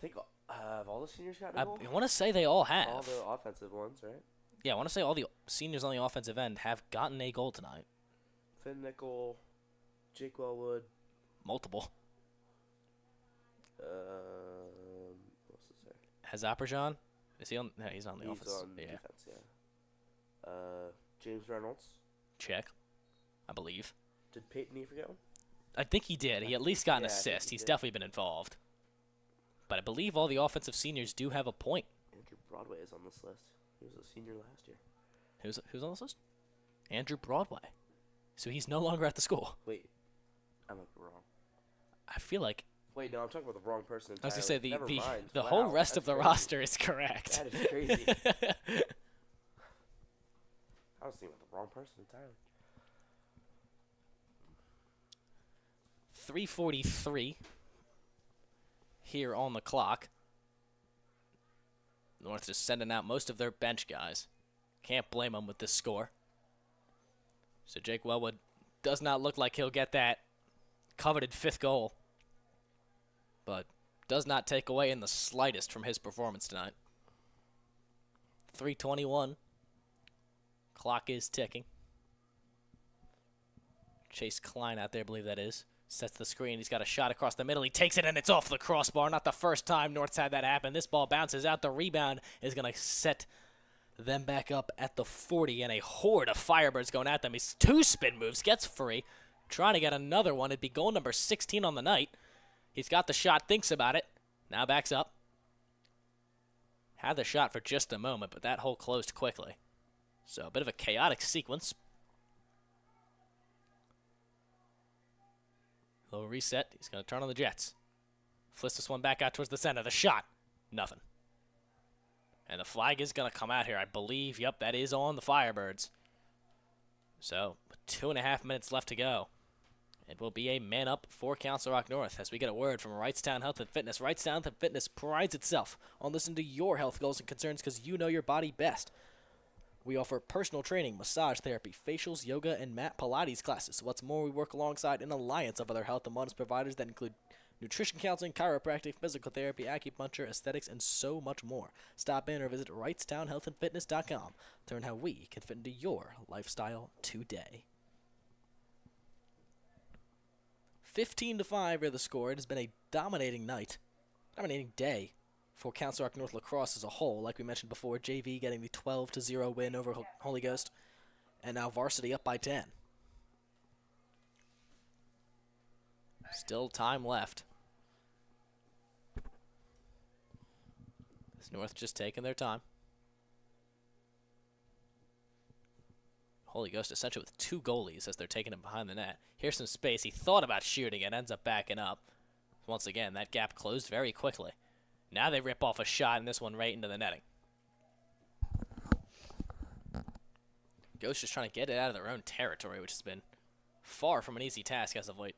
think have all the seniors gotten a goal? I want to say they all have. All the offensive ones, right? Yeah, I want to say all the seniors on the offensive end have gotten a goal tonight. Finn Nickel, Jake Wellwood. Multiple. What's this say? Has Aperjon? Is he on? No, he's on the He's offense. on defense, yeah. James Reynolds. Check. I believe. Did Peyton forget one? I think he did. He at least got an Yeah, I think assist. he He's did. definitely been involved. But I believe all the offensive seniors do have a point. Andrew Broadway is on this list. He was a senior last year. Who's on this list? Andrew Broadway. So he's no longer at the school. Wait, I might be wrong. I feel like Wait, no, I'm talking about the wrong person entirely. I was gonna say Never mind. the Wow, whole rest of that's the crazy. roster is correct. That is crazy. I was thinking about the wrong person entirely. 3:43 here on the clock. North just sending out most of their bench guys. Can't blame them with this score. So Jake Wellwood does not look like he'll get that coveted 5th goal, but does not take away in the slightest from his performance tonight. 3:21. Clock is ticking. Chase Klein out there, I believe that is. Sets the screen. He's got a shot across the middle. He takes it, and it's off the crossbar. Not the first time North's had that happen. This ball bounces out. The rebound is going to set them back up at the 40, and a horde of Firebirds going at them. He's 2 spin moves, gets free. Trying to get another one. It'd be goal number 16 on the night. He's got the shot, thinks about it. Now backs up. Had the shot for just a moment, but that hole closed quickly. So a bit of a chaotic sequence. Little reset. He's going to turn on the Jets. Flips this one back out towards the center. The shot. Nothing. And the flag is going to come out here, I believe. Yep, that is on the Firebirds. So, 2.5 minutes left to go. It will be a man up for Council Rock North as we get a word from Wrightstown Health and Fitness. Wrightstown Health and Fitness prides itself on listening to your health goals and concerns because you know your body best. We offer personal training, massage therapy, facials, yoga, and mat Pilates classes. What's more, we work alongside an alliance of other health and wellness providers that include nutrition counseling, chiropractic, physical therapy, acupuncture, aesthetics, and so much more. Stop in or visit WrightstownHealthAndFitness.com to learn how we can fit into your lifestyle today. 15-5 are the score. It has been a dominating day for Council Rock North lacrosse as a whole. Like we mentioned before, JV getting the 12-0 win over Holy Ghost, and now varsity up by 10. Still time left. Is North just taking their time? Holy Ghost essentially with 2 goalies as they're taking him behind the net. Here's some space. He thought about shooting it, ends up backing up. Once again, that gap closed very quickly. Now they rip off a shot, and this one right into the netting. Ghost just trying to get it out of their own territory, which has been far from an easy task as of late.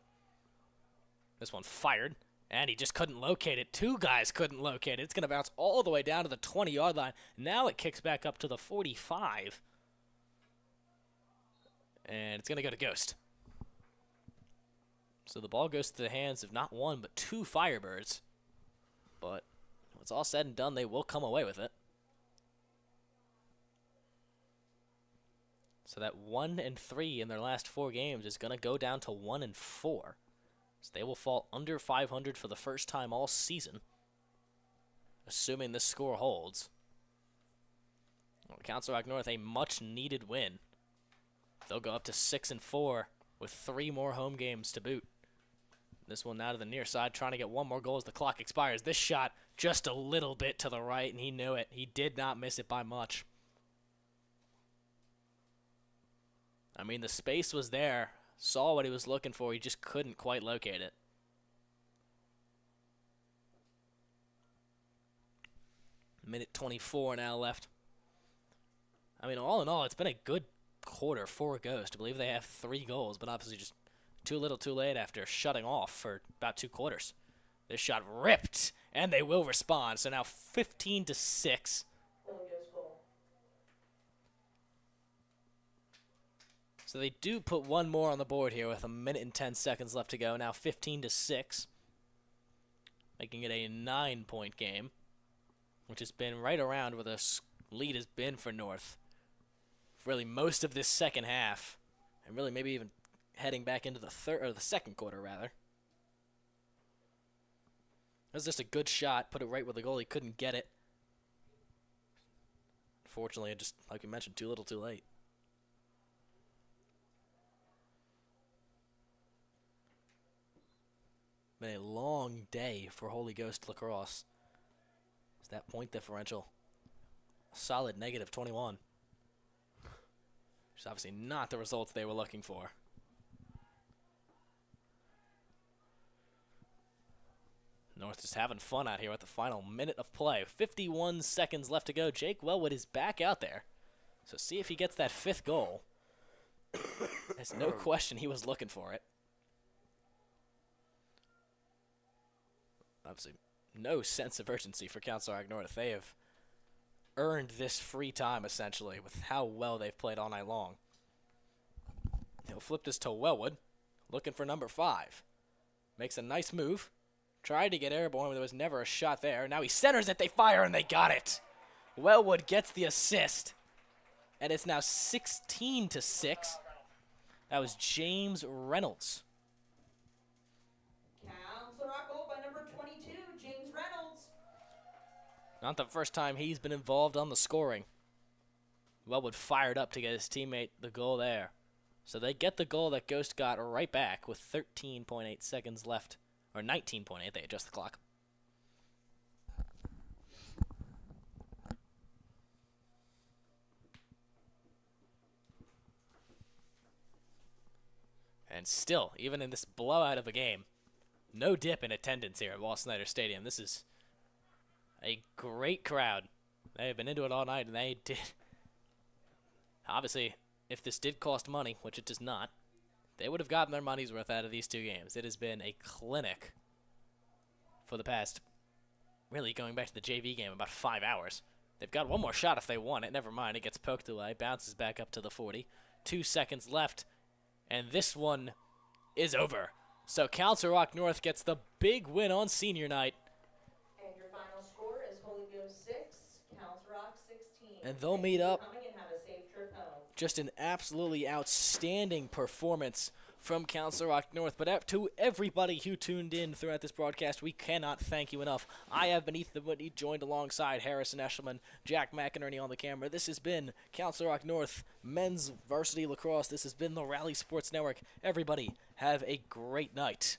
This one fired, and he just couldn't locate it. 2 guys couldn't locate it. It's going to bounce all the way down to the 20-yard line. Now it kicks back up to the 45. And it's going to go to Ghost. So the ball goes to the hands of not 1, but 2 Firebirds. But when it's all said and done, they will come away with it. So that 1-3 in their last 4 games is going to go down to 1-4. So they will fall under 500 for the first time all season, assuming this score holds. Well, Council Rock North, a much-needed win. They'll go up to 6-4 with 3 more home games to boot. This one now to the near side, trying to get 1 more goal as the clock expires. This shot just a little bit to the right, and he knew it. He did not miss it by much. I mean, the space was there. Saw what he was looking for. He just couldn't quite locate it. Minute 24 now left. I mean, all in all, it's been a good quarter for Ghost. I believe they have 3 goals, but obviously just too little too late after shutting off for about 2 quarters. This shot ripped, and they will respond. So now 15-6. So they do put 1 more on the board here with 1 minute and 10 seconds left to go. Now 15-6. Making it a 9-point game, which has been right around where the lead has been for North. Really most of this second half, and really maybe even heading back into the second quarter rather. It was just a good shot, put it right where the goalie couldn't get it. Unfortunately, it just, like we mentioned, too little too late. Been a long day for Holy Ghost lacrosse. It's that point differential. A solid -21. Which is obviously not the results they were looking for. North just having fun out here at the final minute of play. 51 seconds left to go. Jake Wellwood is back out there. So see if he gets that 5th goal. There's no question he was looking for it. Obviously, no sense of urgency for Council Rock North. They have earned this free time, essentially, with how well they've played all night long. He'll flip this to Wellwood, looking for number 5. Makes a nice move. Tried to get airborne, but there was never a shot there. Now he centers it, they fire, and they got it. Wellwood gets the assist, and it's now 16-6. That was James Reynolds. Not the first time he's been involved on the scoring. Wellwood fired up to get his teammate the goal there. So they get the goal that Ghost got right back with 13.8 seconds left. Or 19.8, they adjust the clock. And still, even in this blowout of a game, no dip in attendance here at Walt Snyder Stadium. This is a great crowd. They have been into it all night, and they did. Obviously, if this did cost money, which it does not, they would have gotten their money's worth out of these 2 games. It has been a clinic for the past, really going back to the JV game, about 5 hours. They've got 1 more shot if they want it. Never mind, it gets poked away, bounces back up to the 40. 2 seconds left, and this one is over. So Council Rock North gets the big win on senior night. And your final score is Holy Ghost 6, Council Rock 16. And they'll Thank meet you for up. coming and have a safe trip home. Just an absolutely outstanding performance from Council Rock North. But to everybody who tuned in throughout this broadcast, we cannot thank you enough. I have been Ethan Whitney, joined alongside Harrison Eshelman, Jack McInerney on the camera. This has been Council Rock North Men's Varsity Lacrosse. This has been the Rally Sports Network. Everybody, have a great night.